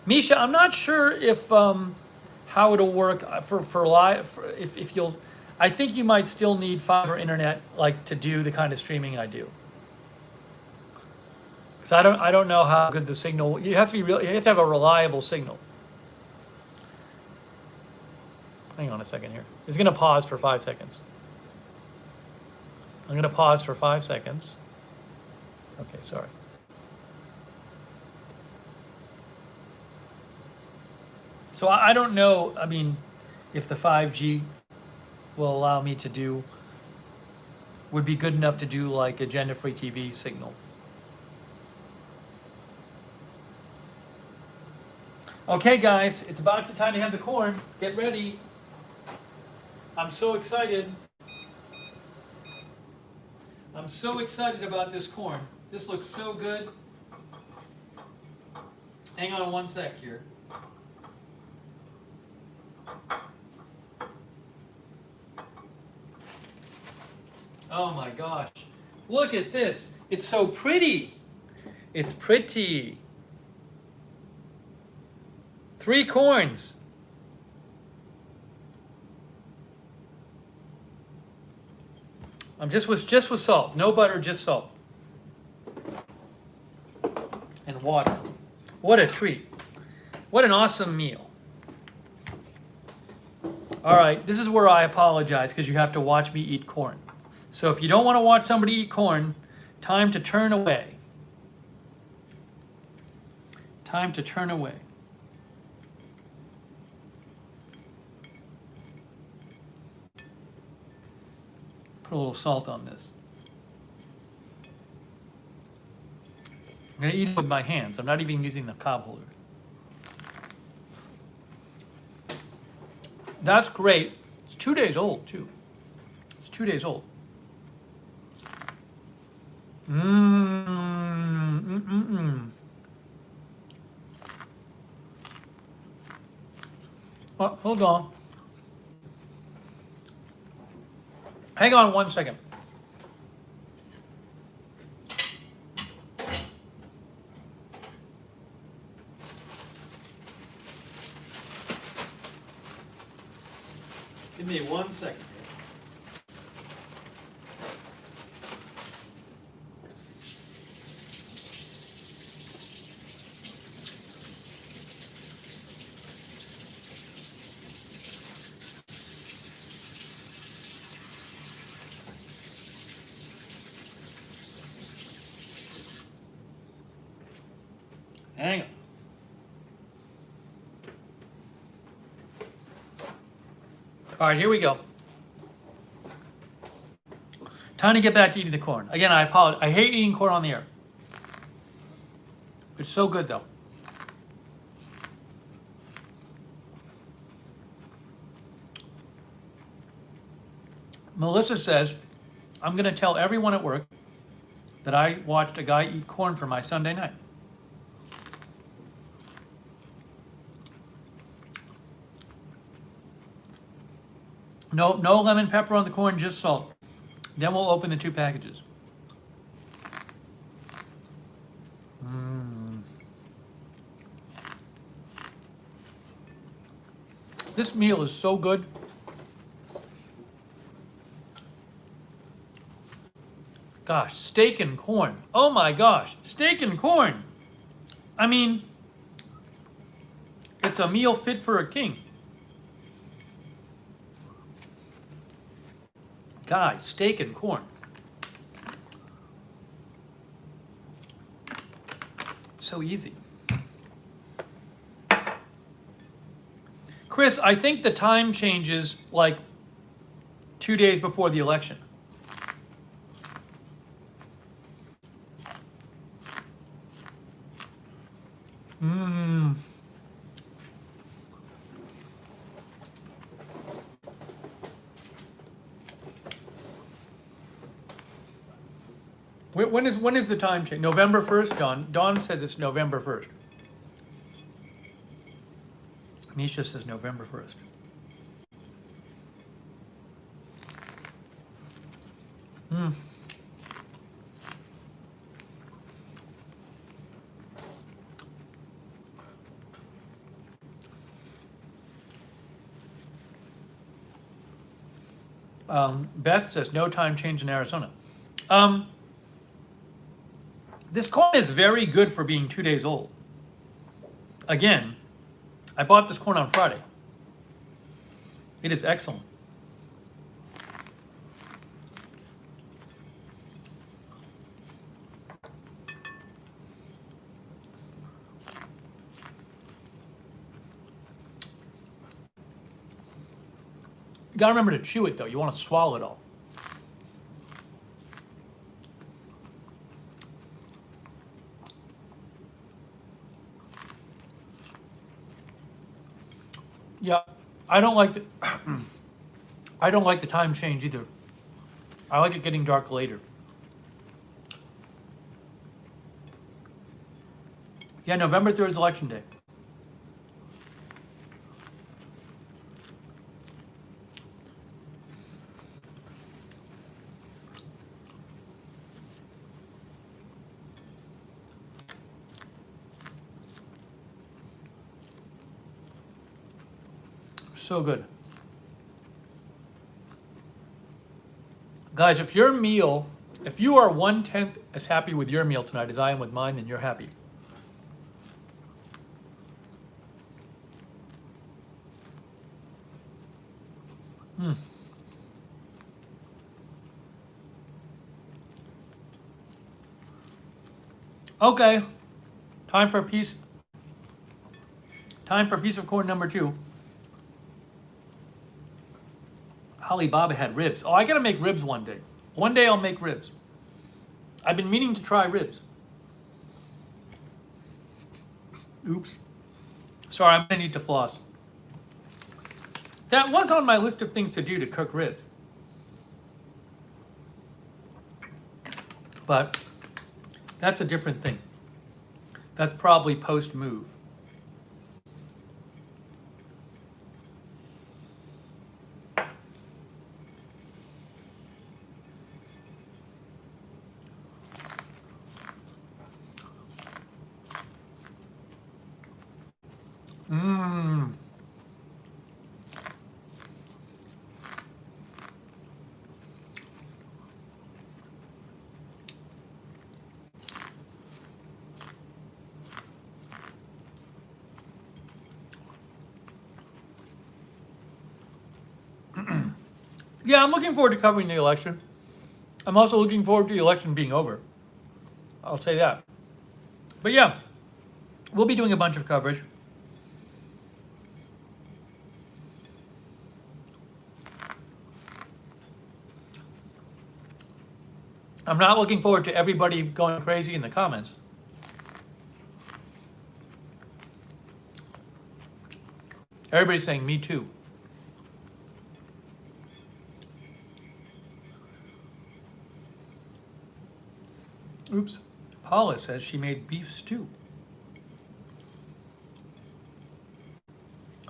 Misha, I'm not sure if how it'll work for live. If you'll, I think you might still need fiber internet to do the kind of streaming I do. Because I don't know how good the signal. You have to be real. You have to have a reliable signal. Hang on a second here. It's going to pause for 5 seconds. I'm going to pause for 5 seconds. Okay, sorry. So I don't know. I mean, if the 5G will allow me to do, would be good enough to do like agenda-free TV signal. Okay, guys, it's about the time to have the corn. Get ready. I'm so excited. I'm so excited about this corn. This looks so good. Hang on one sec here. Oh my gosh. Look at this. It's so pretty. It's pretty. 3 corns. I'm just with salt, no butter, just salt. And water. What a treat. What an awesome meal. All right, this is where I apologize because you have to watch me eat corn. So if you don't want to watch somebody eat corn, time to turn away. Time to turn away. Put a little salt on this. I'm going to eat it with my hands. I'm not even using the cob holder. That's great. It's 2 days old, too. It's 2 days old. Oh, hold on. Hang on 1 second. me 1 second. Hang on. All right, here we go. Time to get back to eating the corn. Again, I apologize. I hate eating corn on the air. It's so good, though. Melissa says, I'm going to tell everyone at work that I watched a guy eat corn for my Sunday night. No lemon pepper on the corn, just salt. Then we'll open the 2 packages. This meal is so good. Gosh, steak and corn. Oh my gosh, steak and corn. I mean, it's a meal fit for a king. Guys, steak and corn. So easy. Chris, I think the time changes like 2 days before the election. When is the time change? November 1st, John. Dawn says it's November 1st. Misha says November 1st. Beth says no time change in Arizona. This corn is very good for being 2 days old. Again, I bought this corn on Friday. It is excellent. You gotta remember to chew it though. You want to swallow it all. Yeah, I don't like the I don't like the time change either. I like it getting dark later. Yeah, November 3rd is election day. So good. Guys, if you are 1/10 as happy with your meal tonight as I am with mine, then you're happy. Okay, time for a piece of corn number 2. Alibaba had ribs. Oh, I gotta make ribs one day. One day I'll make ribs. I've been meaning to try ribs. Oops. Sorry, I'm gonna need to floss. That was on my list of things to do, to cook ribs. But that's a different thing. That's probably post-move. Yeah, I'm looking forward to covering the election. I'm also looking forward to the election being over. I'll say that. But yeah, we'll be doing a bunch of coverage. I'm not looking forward to everybody going crazy in the comments. Everybody's saying me too. Oops. Paula says she made beef stew.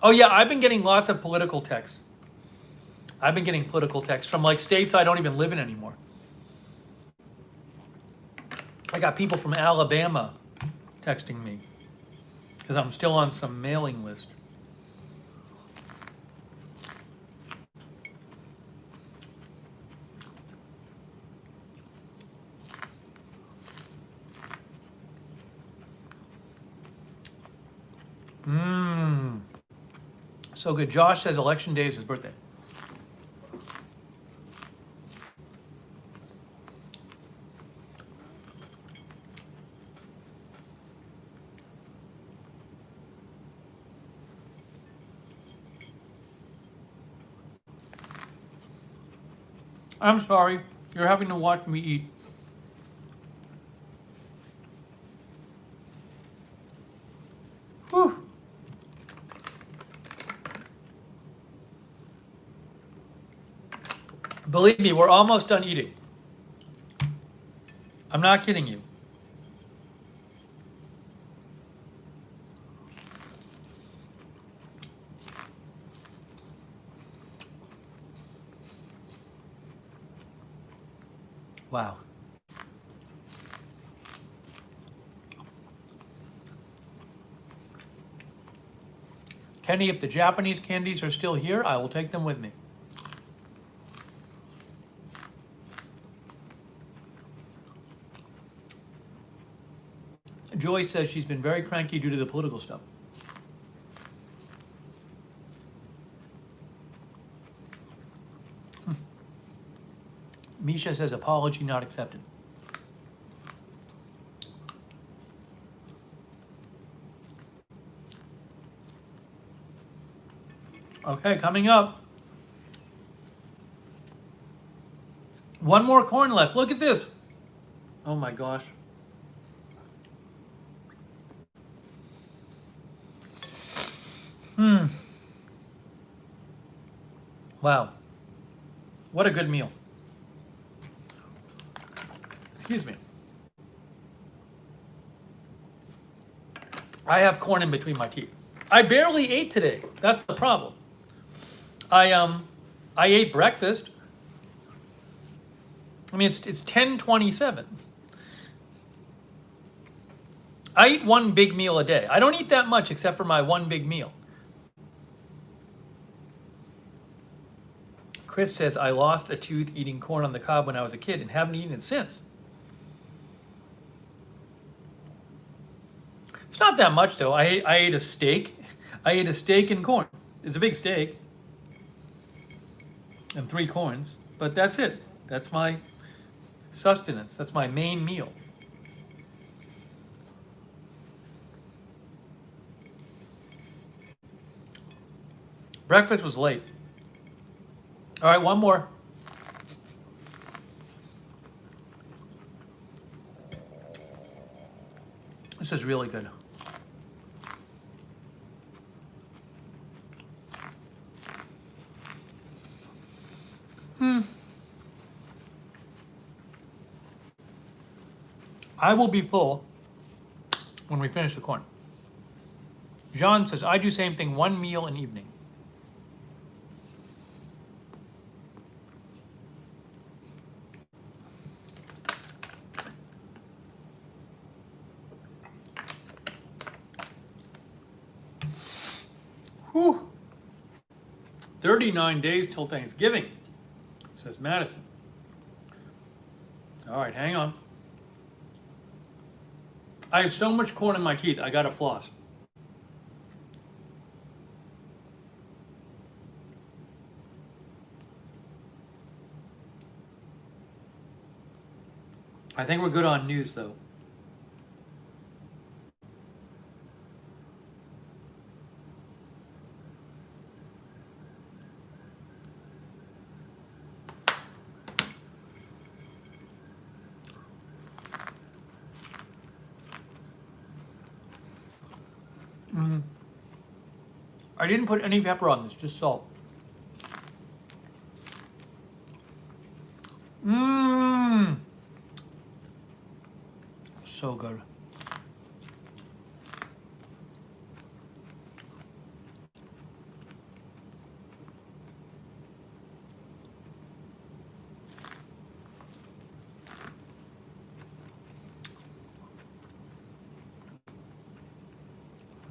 Oh yeah, I've been getting lots of political texts. I've been getting political texts from like states I don't even live in anymore. I got people from Alabama texting me because I'm still on some mailing list. So good. Josh says election day is his birthday. I'm sorry. You're having to watch me eat. Whew. Believe me, we're almost done eating. I'm not kidding you. Wow. Kenny, if the Japanese candies are still here, I will take them with me. Joy says she's been very cranky due to the political stuff. Misha says apology not accepted. Okay, coming up. One more corn left. Look at this. Oh my gosh. Wow. What a good meal. Excuse me. I have corn in between my teeth. I barely ate today. That's the problem. I ate breakfast. I mean, it's 10:27. I eat one big meal a day. I don't eat that much except for my one big meal. Chris says, I lost a tooth eating corn on the cob when I was a kid and haven't eaten it since. It's not that much though. I ate a steak. I ate a steak and corn. It's a big steak. And 3 corns. But that's it. That's my sustenance. That's my main meal. Breakfast was late. All right, one more. This is really good. I will be full when we finish the corn. Jean says, I do same thing, one meal an evening. Whew. 39 days till Thanksgiving, says Madison. All right, hang on. I have so much corn in my teeth, I gotta floss. I think we're good on news, though. I didn't put any pepper on this, just salt. Mmm. So good.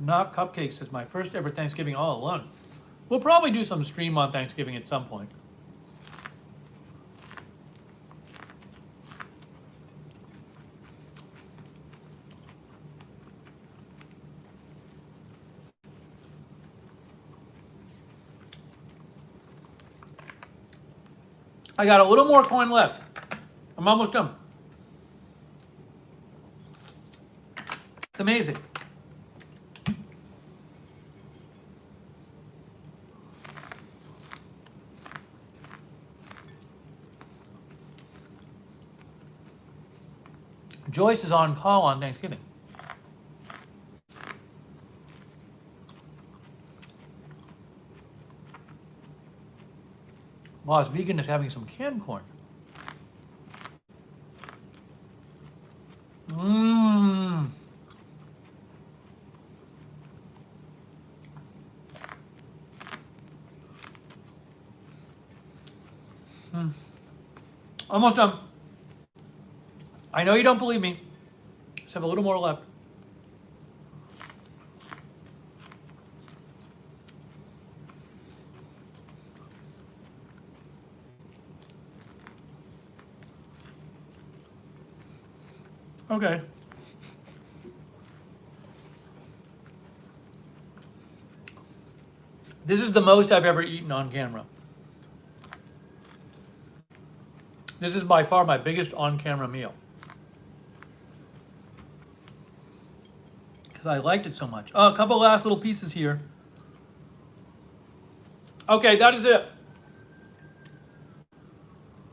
Not cupcakes is my first ever Thanksgiving all alone. We'll probably do some stream on Thanksgiving at some point. I got a little more corn left. I'm almost done. It's amazing. Joyce is on call on Thanksgiving. Boss Vegan is having some canned corn. Mmm. Almost done. I know you don't believe me. Just have a little more left. Okay. This is the most I've ever eaten on camera. This is by far my biggest on-camera meal. Because I liked it so much. Oh, a couple last little pieces here. Okay, that is it.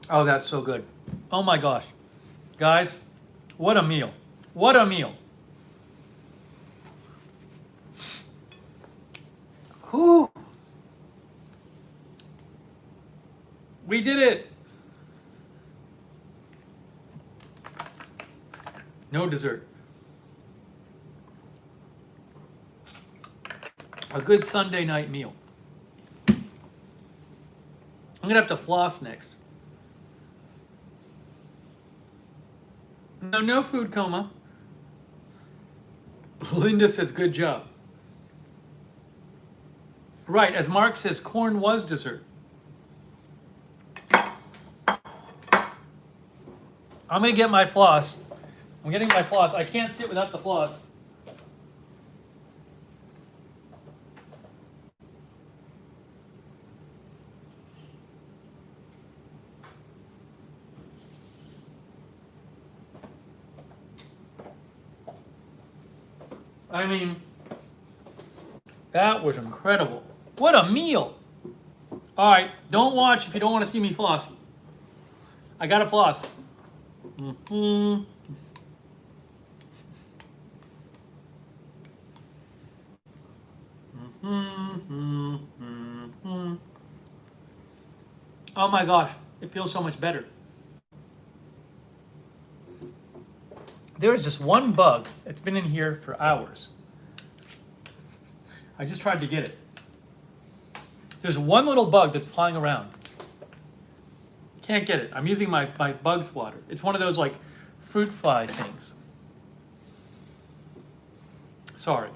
Oh, that's so good. Oh my gosh. Guys, what a meal. What a meal. Whew. We did it. No dessert. A good Sunday night meal. I'm gonna have to floss next. No, no food coma. Linda says, good job. Right, as Mark says, corn was dessert. I'm gonna get my floss. I'm getting my floss. I can't sit without the floss. I mean, that was incredible. What a meal. All right, don't watch if you don't want to see me floss. I got to floss. Mm-hmm. Mm-hmm. Mm-hmm. Oh my gosh, it feels so much better. There is just one bug that's been in here for hours. I just tried to get it. There's one little bug that's flying around. Can't get it. I'm using my bug swatter. It's one of those like fruit fly things. Sorry.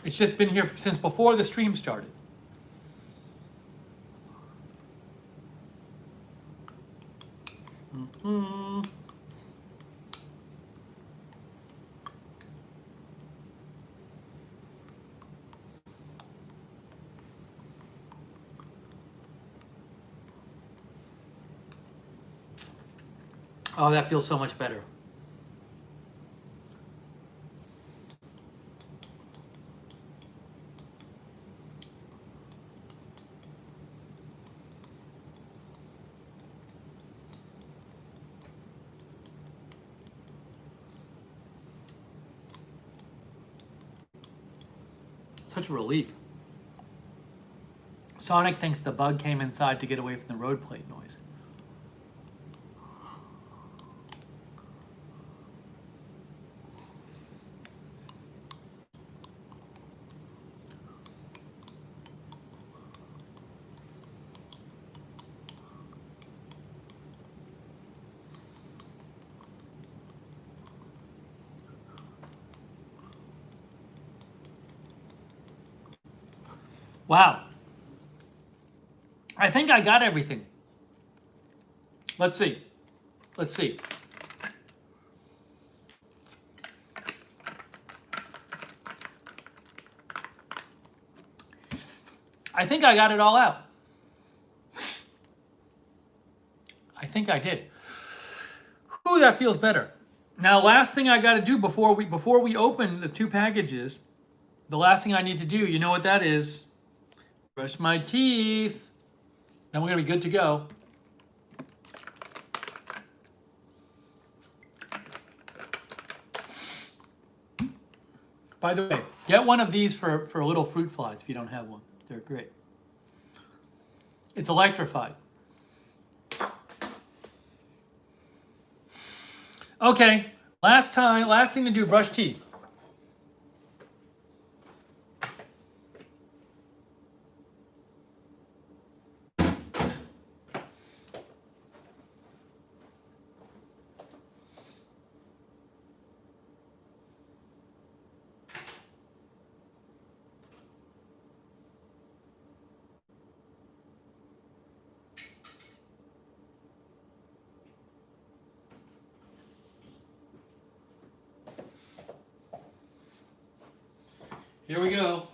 It's just been here since before the stream started. Mm-hmm. Oh, that feels so much better. Such a relief. Sonic thinks the bug came inside to get away from the road plate noise. Wow. I think I got everything. Let's see. Let's see. I think I got it all out. I think I did. Ooh, that feels better. Now, last thing I got to do before we open the two packages, the last thing I need to do, you know what that is? Brush my teeth. Then we're gonna be good to go. By the way, get one of these for little fruit flies if you don't have one. They're great. It's electrified. Okay, last thing to do, brush teeth. Here we go.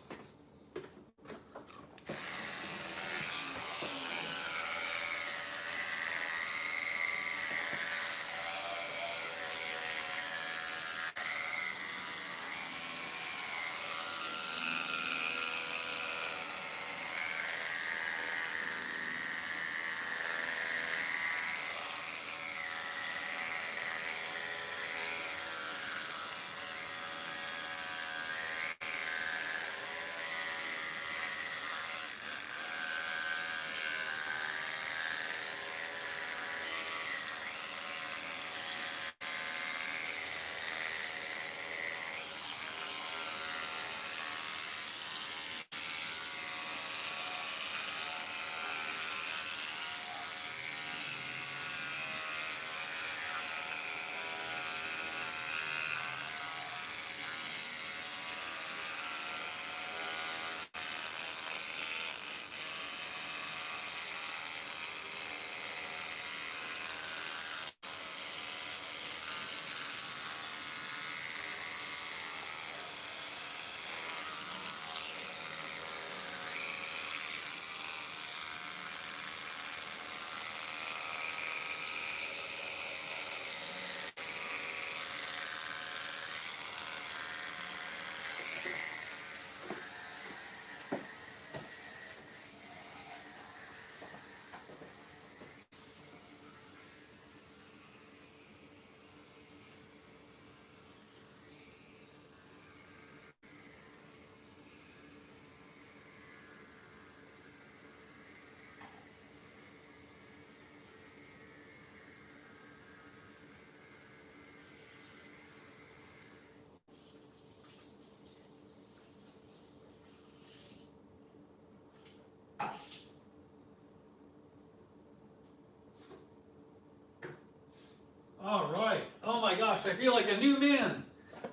All right. Oh my gosh, I feel like a new man.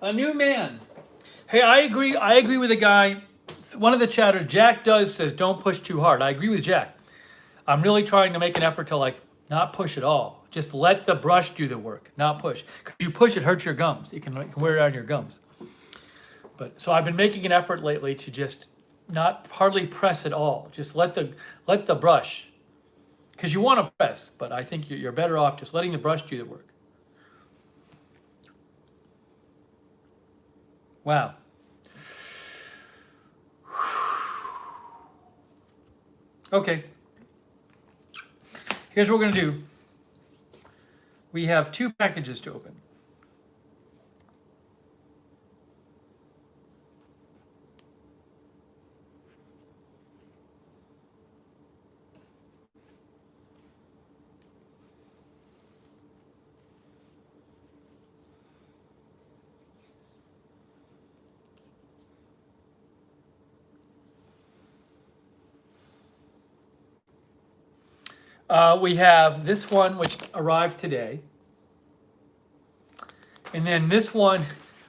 A new man. Hey, I agree. I agree with the guy. One of the chatter, Jack says, don't push too hard. I agree with Jack. I'm really trying to make an effort to not push at all. Just let the brush do the work, not push. Because you push, it hurts your gums. It can wear down your gums. But so I've been making an effort lately to just not hardly press at all. Just let the brush, because you want to press, but I think you're better off just letting the brush do the work. Wow. Okay. Here's what we're going to do. We have 2 packages to open. We have this one, which arrived today. And then this one,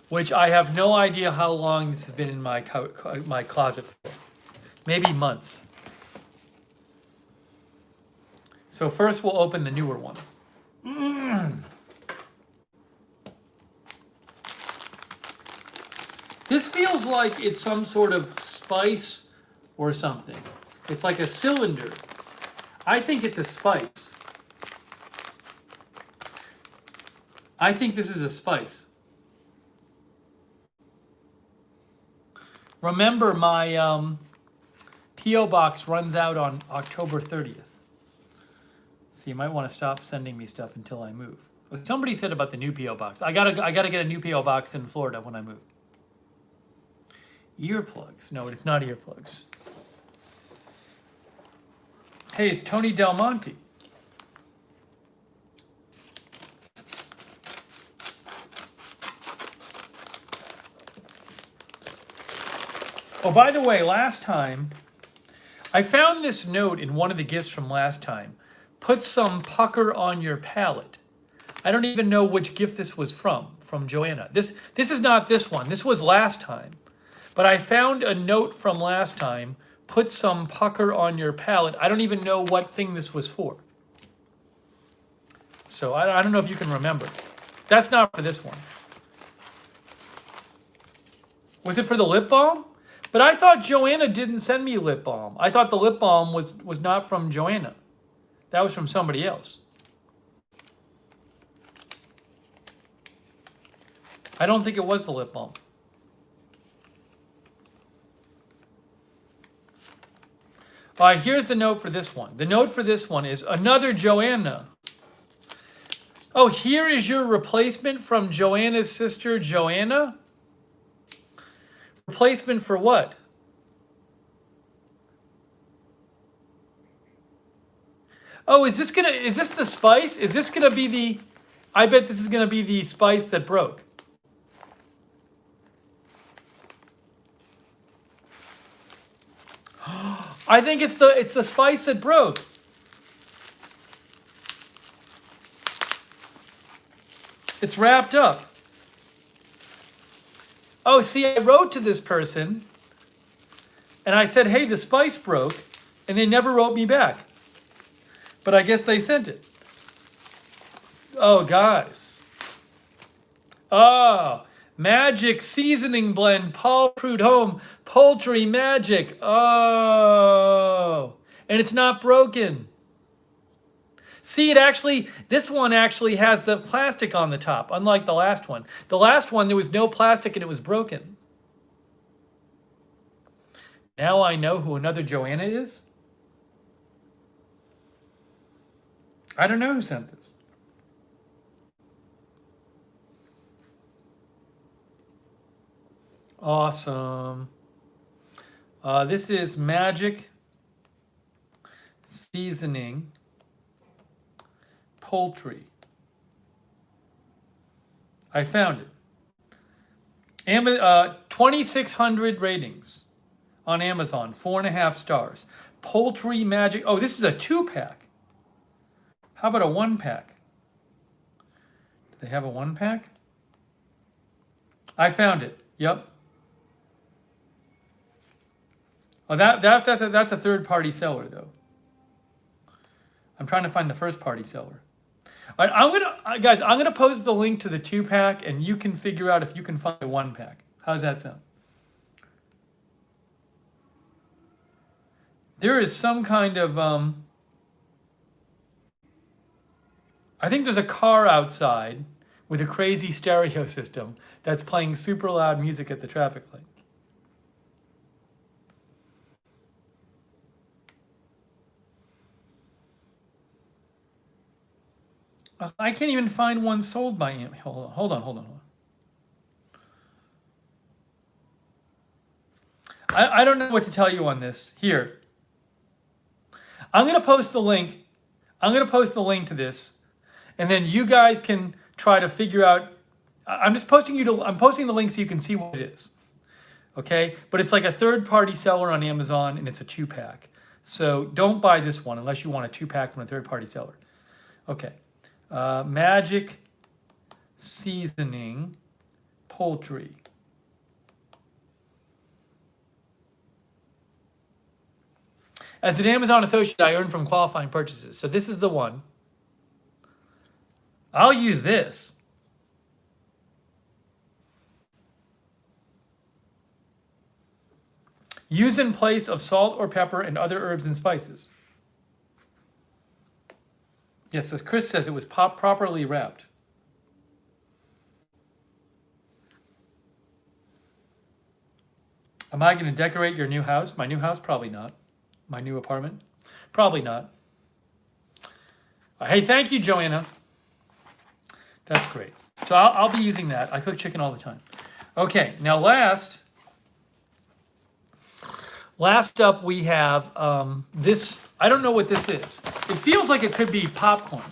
which I have no idea how long this has been in my closet for. Maybe months. So first we'll open the newer one. This feels like it's some sort of spice or something. It's like a cylinder. I think it's a spice. I think this is a spice. Remember, my P.O. box runs out on October 30th. So you might want to stop sending me stuff until I move. Somebody said about the new P.O. box. I gotta get a new P.O. box in Florida when I move. Earplugs. No, it's not earplugs. Hey, it's Tony Del Monte. Oh, by the way, last time, I found this note in one of the gifts from last time. Put some pucker on your palate. I don't even know which gift this was from Joanna. This is not this one. This was last time. But I found a note from last time. Put some pucker on your palate. I don't even know what thing this was for. So I don't know if you can remember. That's not for this one. Was it for the lip balm? But I thought Joanna didn't send me lip balm. I thought the lip balm was not from Joanna. That was from somebody else. I don't think it was the lip balm. All right, here's the note for this one. The note for this one is another Joanna. Oh, here is your replacement from Joanna's sister, Joanna? Replacement for what? Oh, is this the spice? Is this gonna be the, I bet this is gonna be the spice that broke. I think it's the spice that broke. It's wrapped up. Oh, see, I wrote to this person and I said, hey, the spice broke, and they never wrote me back. But I guess they sent it. Oh, guys. Oh, Magic Seasoning Blend, Paul Prudhomme, Poultry Magic. Oh, and it's not broken. See, this one actually has the plastic on the top, unlike the last one. The last one, there was no plastic and it was broken. Now I know who another Joanna is. I don't know who sent this. Awesome. This is Magic Seasoning Poultry. I found it. 2,600 ratings on Amazon, 4.5 stars. Poultry Magic. Oh, this is a 2-pack. How about a 1-pack? Do they have a 1-pack? I found it. Yep. Oh, that's a third-party seller, though. I'm trying to find the first-party seller. All right, guys, I'm gonna post the link to the 2-pack, and you can figure out if you can find a 1-pack. How's that sound? There is some kind of I think there's a car outside with a crazy stereo system that's playing super loud music at the traffic light. I can't even find one sold by Amazon. Hold on. I don't know what to tell you on this. Here. I'm going to post the link. I'm going to post the link to this. And then you guys can try to figure out. I'm posting the link so you can see what it is. Okay? But it's like a third-party seller on Amazon, and it's a 2-pack. So don't buy this one unless you want a 2-pack from a third-party seller. Okay. Magic seasoning poultry. As an Amazon associate, I earn from qualifying purchases. So this is the one. I'll use this. Use in place of salt or pepper and other herbs and spices. Yes, as Chris says, it was properly wrapped. Am I going to decorate your new house? My new house? Probably not. My new apartment? Probably not. Hey, thank you, Joanna. That's great. So I'll be using that. I cook chicken all the time. Okay, now last up we have this. I don't know what this is. It feels like it could be popcorn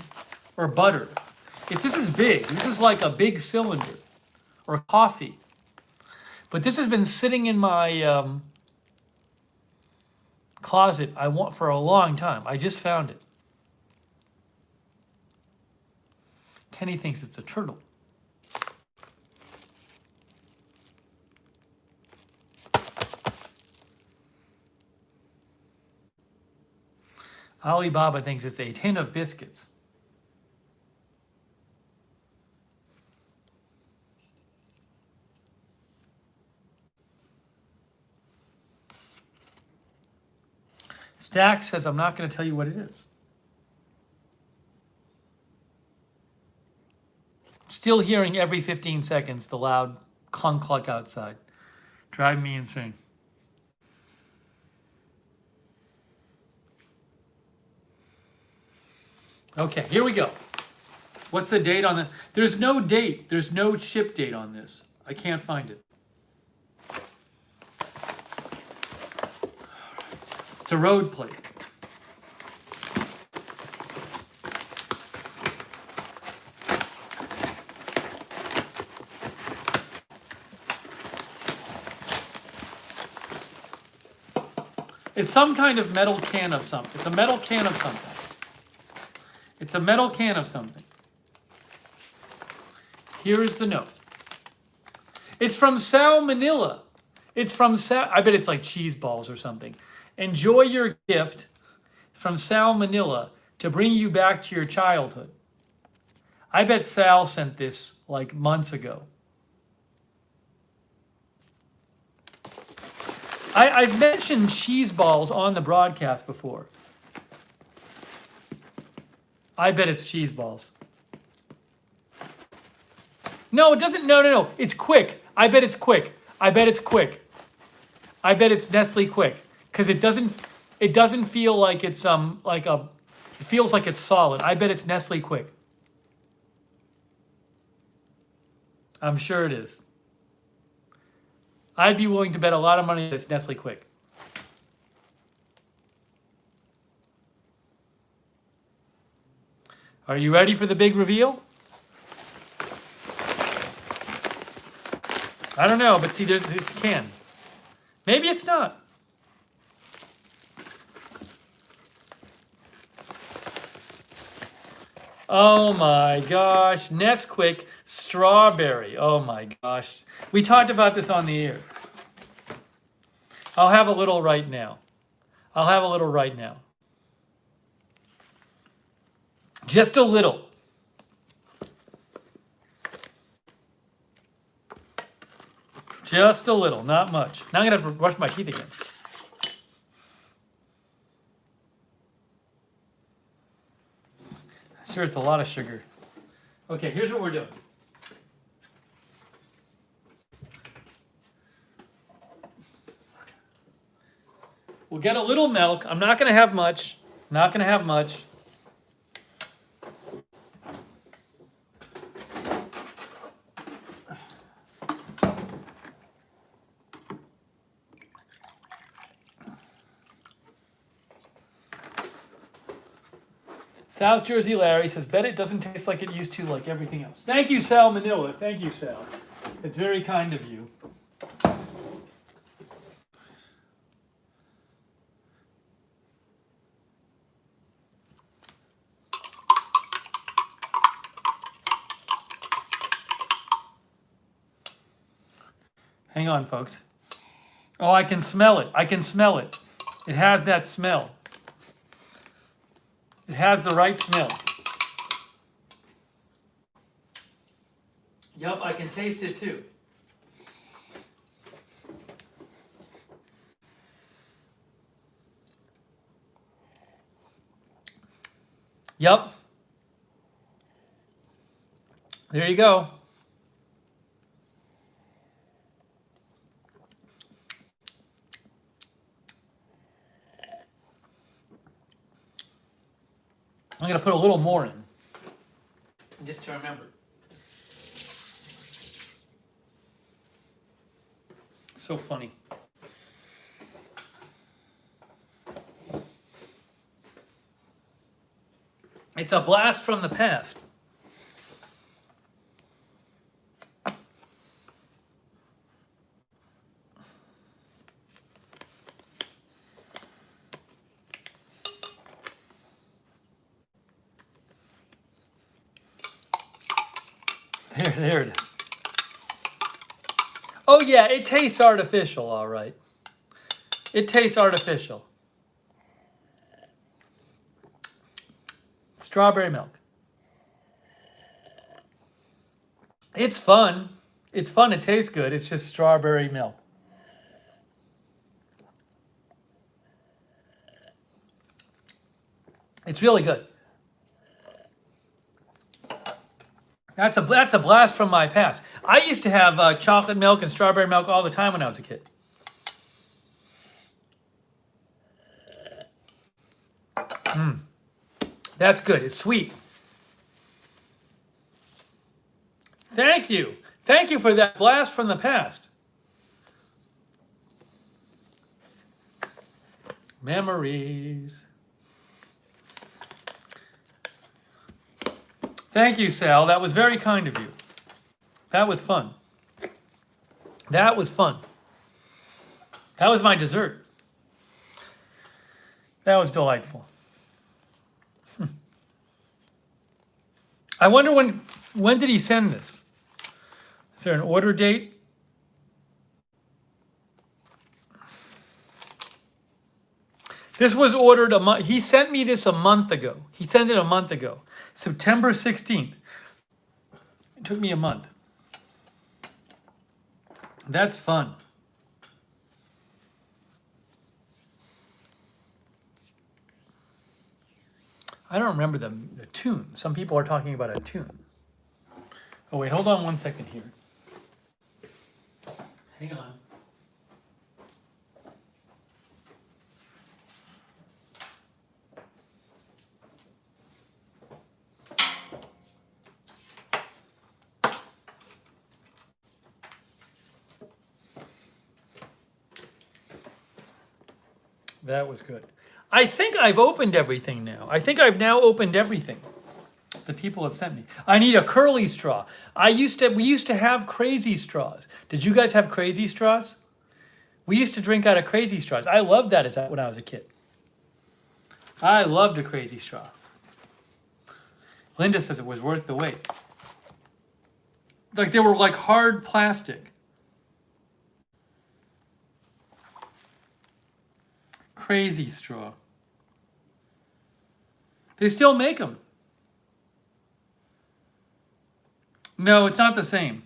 or butter. If this is big, this is like a big cylinder or coffee. But this has been sitting in my closet for a long time. I just found it. Kenny thinks it's a turtle. Alibaba thinks it's a tin of biscuits. Stack says, I'm not going to tell you what it is. Still hearing every 15 seconds the loud clunk clunk outside. Drive me insane. Okay, here we go. What's the date on the... There's no date. There's no ship date on this. I can't find it. It's a road plate. It's some kind of metal can of something. It's a metal can of something. It's a metal can of something. Here is the note. It's from Sal Manila. It's from Sal. I bet it's like cheese balls or something. Enjoy your gift from Sal Manila to bring you back to your childhood. I bet Sal sent this like months ago. I've mentioned cheese balls on the broadcast before. I bet it's cheese balls. No, it doesn't. No. It's quick. I bet it's quick. I bet it's quick. I bet it's Nestle Quick. Because it doesn't feel like it's it feels like it's solid. I bet it's Nestle Quick. I'm sure it is. I'd be willing to bet a lot of money that it's Nestle Quick. Are you ready for the big reveal? I don't know, but see, it's a can. Maybe it's not. Oh my gosh, Nesquik strawberry. Oh my gosh. We talked about this on the air. I'll have a little right now. Just a little. Just a little, not much. Now I'm going to have to brush my teeth again. Sure, it's a lot of sugar. Okay, here's what we're doing. We'll get a little milk. I'm not going to have much. Not going to have much. South Jersey Larry says, bet it doesn't taste like it used to, like everything else. Thank you, Sal Manila. Thank you, Sal. It's very kind of you. Hang on, folks. Oh, I can smell it. I can smell it. It has that smell. It has the right smell. Yup, I can taste it too. Yup. There you go. I'm going to put a little more in, just to remember. So funny. It's a blast from the past. There it is. Oh yeah, it tastes artificial, all right. It tastes artificial. Strawberry milk. It's fun. It's fun. It tastes good. It's just strawberry milk. It's really good. That's a blast from my past. I used to have chocolate milk and strawberry milk all the time when I was a kid. That's good. It's sweet. Thank you. Thank you for that blast from the past. Memories. Thank you, Sal. That was very kind of you. That was fun. That was fun. That was my dessert. That was delightful. I wonder when did he send this? Is there an order date? This was ordered a month. He sent me this a month ago. He sent it a month ago. September 16th. It took me a month. That's fun. I don't remember the tune. Some people are talking about a tune. Oh, wait, hold on one second here. Hang on. That was good. I think I've opened everything now. I think I've now opened everything the people have sent me. I need a curly straw. We used to have crazy straws. Did you guys have crazy straws? We used to drink out of crazy straws. I loved that when I was a kid. I loved a crazy straw. Linda says it was worth the wait. Like they were like hard plastic. Crazy straw. They still make them. No, it's not the same.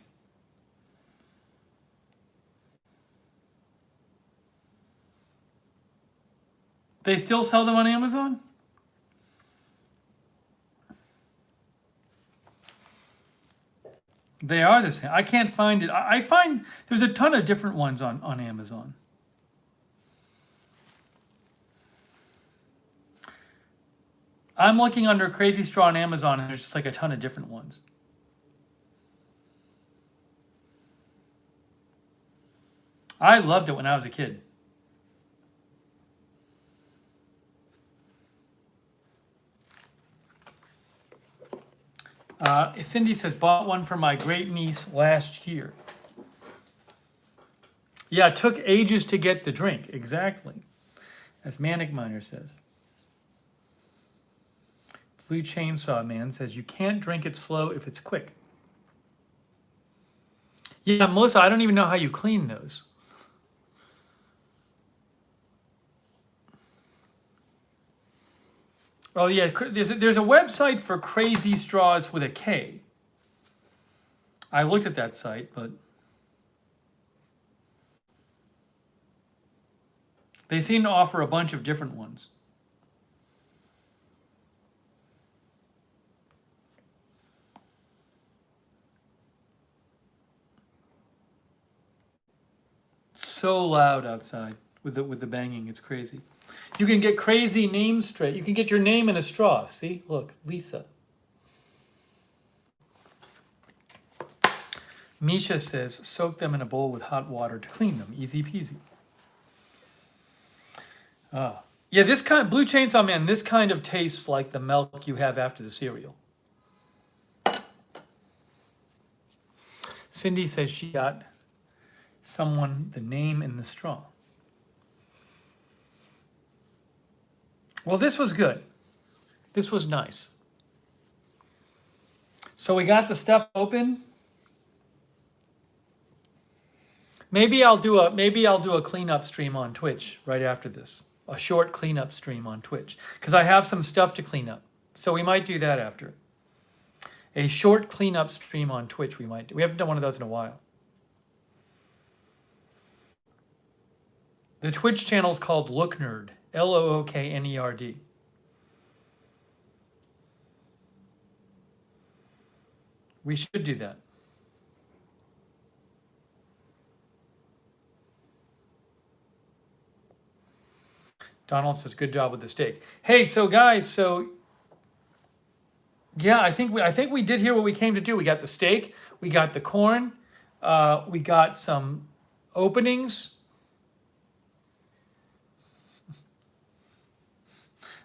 They still sell them on Amazon? They are the same. I can't find it. I find there's a ton of different ones on Amazon. I'm looking under Crazy Straw on Amazon, and there's just like a ton of different ones. I loved it when I was a kid. Cindy says, bought one for my great niece last year. Yeah, it took ages to get the drink. Exactly. As Manic Miner says. Blue Chainsaw Man says, you can't drink it slow if it's quick. Yeah, Melissa, I don't even know how you clean those. Oh yeah, there's a website for Crazy Straws with a K. I looked at that site, but they seem to offer a bunch of different ones. So loud outside with the banging, it's crazy. You can get crazy names straight. You can get your name in a straw. See, look, Lisa. Misha says, soak them in a bowl with hot water to clean them. Easy peasy. Yeah, this kind, Blue Chainsaw Man, this kind of tastes like the milk you have after the cereal. Cindy says she got someone the name in the straw. Well, this was good. This was nice. So we got the stuff open. Maybe I'll do a cleanup stream on Twitch right after this. A short cleanup stream on Twitch. Because I have some stuff to clean up. So we might do that after. A short cleanup stream on Twitch we might do. We haven't done one of those in a while. The Twitch channel is called Looknerd. Looknerd. We should do that. Donald says, good job with the steak. Hey, so guys, yeah, I think we did here what we came to do. We got the steak, we got the corn, we got some openings.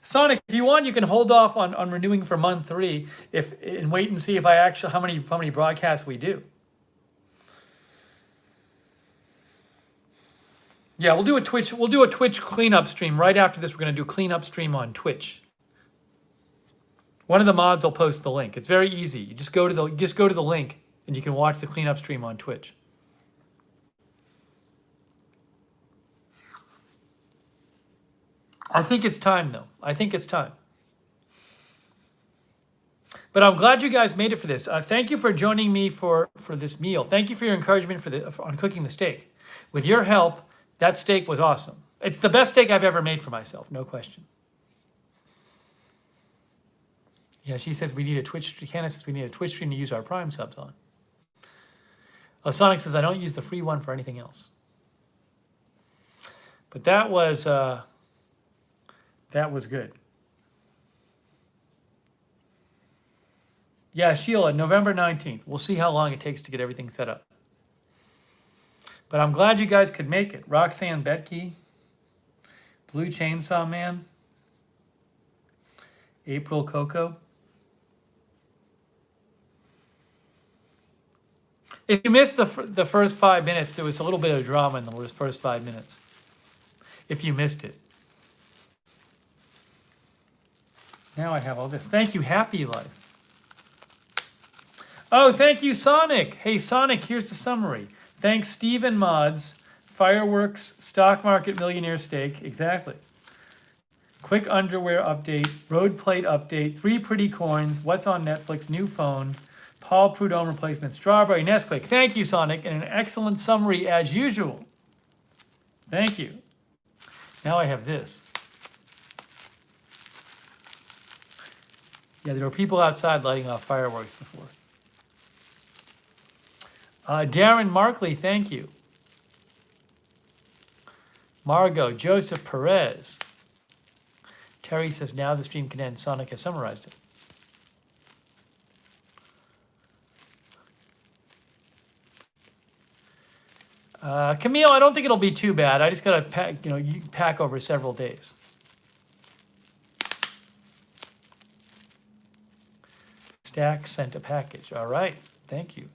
Sonic, if you want, you can hold off on renewing for month 3 and wait and see if how many broadcasts we do. Yeah, we'll do a Twitch cleanup stream right after this. We're going to do cleanup stream on Twitch. One of the mods will post the link. It's very easy. You just go to the link and you can watch the cleanup stream on Twitch. I think it's time, though. I think it's time. But I'm glad you guys made it for this. Thank you for joining me for this meal. Thank you for your encouragement on cooking the steak. With your help, that steak was awesome. It's the best steak I've ever made for myself, no question. Yeah, she says we need a Twitch. Candace says we need a Twitch stream to use our Prime subs on. Sonic says I don't use the free one for anything else. But that was good. Yeah, Sheila, November 19th. We'll see how long it takes to get everything set up. But I'm glad you guys could make it. Roxanne Betke, Blue Chainsaw Man, April Coco. If you missed the first 5 minutes, there was a little bit of drama in the first 5 minutes. If you missed it. Now I have all this. Thank you, Happy Life. Oh, thank you, Sonic. Hey, Sonic, here's the summary. Thanks, Steven Mods, Fireworks, Stock Market Millionaire Steak. Exactly. Quick underwear update, road plate update, 3 pretty coins, what's on Netflix, new phone, Paul Prudhomme replacement, strawberry Nesquik. Thank you, Sonic, and an excellent summary as usual. Thank you. Now I have this. Yeah, there were people outside lighting off fireworks before. Darren Markley, thank you. Margot, Joseph Perez. Terry says, now the stream can end. Sonic has summarized it. Camille, I don't think it'll be too bad. I just got to pack, you pack over several days. Stack sent a package. All right. Thank you.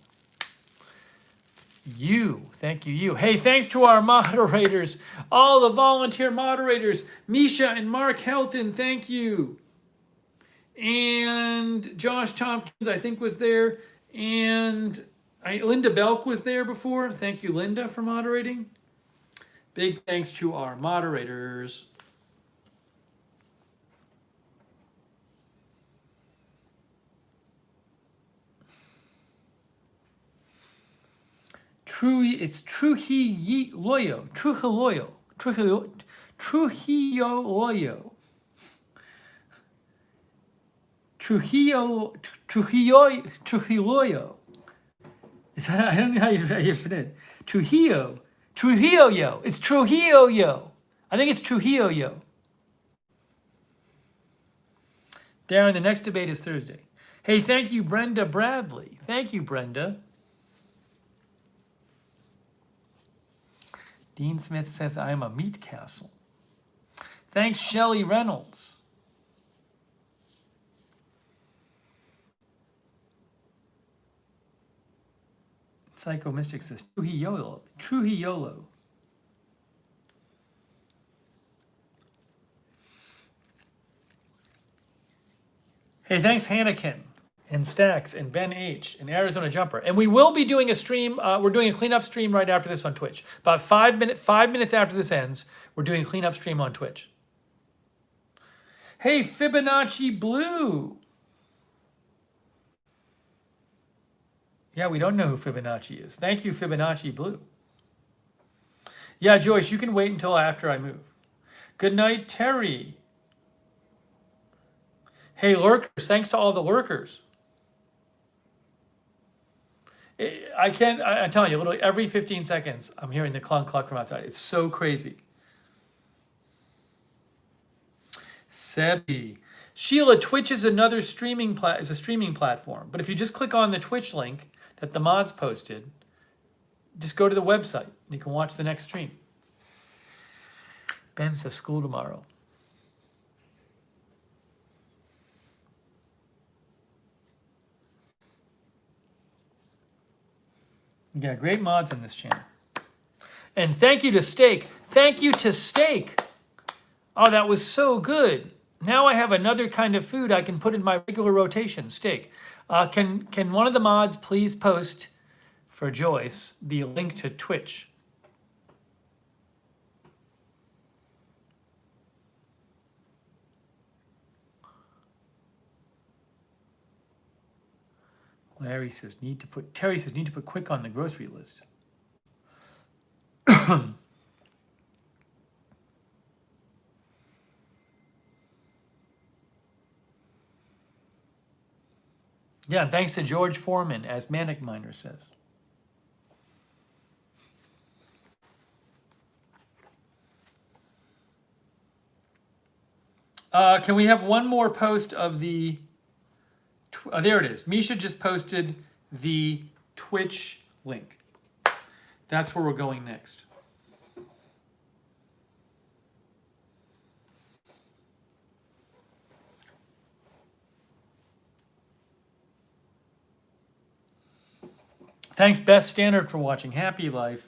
Thank you. Hey, thanks to our moderators, all the volunteer moderators, Misha and Mark Helton, thank you. And Josh Tompkins, I think, was there. And Linda Belk was there before. Thank you, Linda, for moderating. Big thanks to our moderators. It's Trujillo. Trujillo. Is that, I don't know how you pronounce it. Trujillo. It's Trujillo. I think it's Trujillo. Darren, the next debate is Thursday. Hey, thank you, Brenda Bradley. Thank you, Brenda. Dean Smith says, I am a meat castle. Thanks, Shelley Reynolds. Psycho Mystic says, Trujillo. Hey, thanks, Hannikin and Stacks and Ben H and Arizona Jumper. And we will be doing a stream. We're doing a cleanup stream right after this on Twitch. About 5 minutes after this ends, we're doing a cleanup stream on Twitch. Hey, Fibonacci Blue. Yeah, we don't know who Fibonacci is. Thank you, Fibonacci Blue. Yeah, Joyce, you can wait until after I move. Good night, Terry. Hey, lurkers, thanks to all the lurkers. I'm telling you, literally every 15 seconds, I'm hearing the clunk cluck from outside. It's so crazy. Sebi. Sheila, Twitch is another streaming platform. But if you just click on the Twitch link that the mods posted, just go to the website and you can watch the next stream. Ben says school tomorrow. Yeah, great mods on this channel. And thank you to Steak. Thank you to Steak. Oh, that was so good. Now I have another kind of food I can put in my regular rotation, steak. Can one of the mods please post for Joyce the link to Twitch? Terry says need to put quick on the grocery list. Yeah, thanks to George Foreman, as Manic Miner says. Can we have one more post of the... there it is. Misha just posted the Twitch link. That's where we're going next. Thanks, Beth Standard, for watching. Happy Life.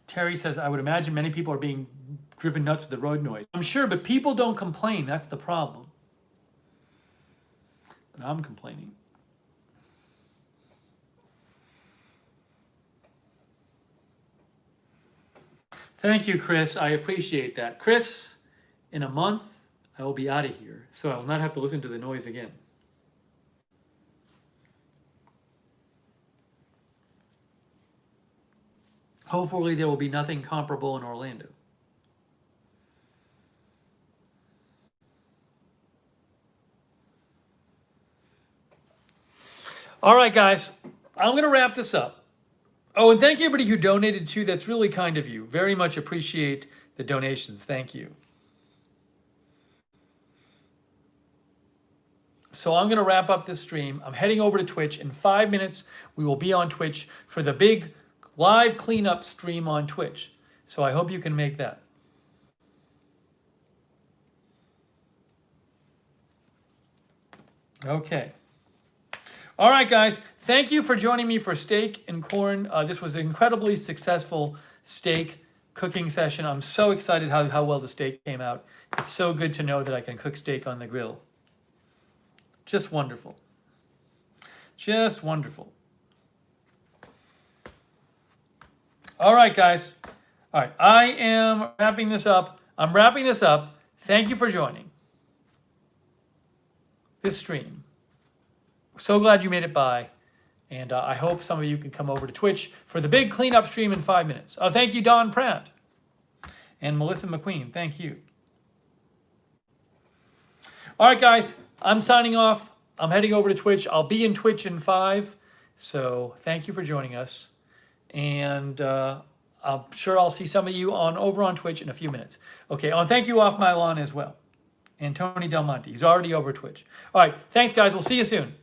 Terry says, I would imagine many people are being driven nuts with the road noise. I'm sure, but people don't complain. That's the problem. But I'm complaining. Thank you, Chris. I appreciate that. Chris, in a month, I will be out of here, so I will not have to listen to the noise again. Hopefully there will be nothing comparable in Orlando. All right, guys, I'm going to wrap this up. Oh, and thank you everybody who donated too. That's really kind of you. Very much appreciate the donations. Thank you. So I'm going to wrap up this stream. I'm heading over to Twitch. In 5 minutes, we will be on Twitch for the big live cleanup stream on Twitch. So I hope you can make that. Okay. All right, guys. Thank you for joining me for steak and corn. This was an incredibly successful steak cooking session. I'm so excited how well the steak came out. It's so good to know that I can cook steak on the grill. Just wonderful. Just wonderful. All right, guys. All right, I am wrapping this up. I'm wrapping this up. Thank you for joining this stream. So glad you made it by. And I hope some of you can come over to Twitch for the big cleanup stream in 5 minutes. Oh, thank you, Don Pratt. And Melissa McQueen, thank you. All right, guys, I'm signing off. I'm heading over to Twitch. I'll be in Twitch in 5. So thank you for joining us. And I'm sure I'll see some of you over on Twitch in a few minutes. Okay, and thank you off my lawn as well. And Tony Del Monte, he's already over Twitch. All right, thanks, guys. We'll see you soon.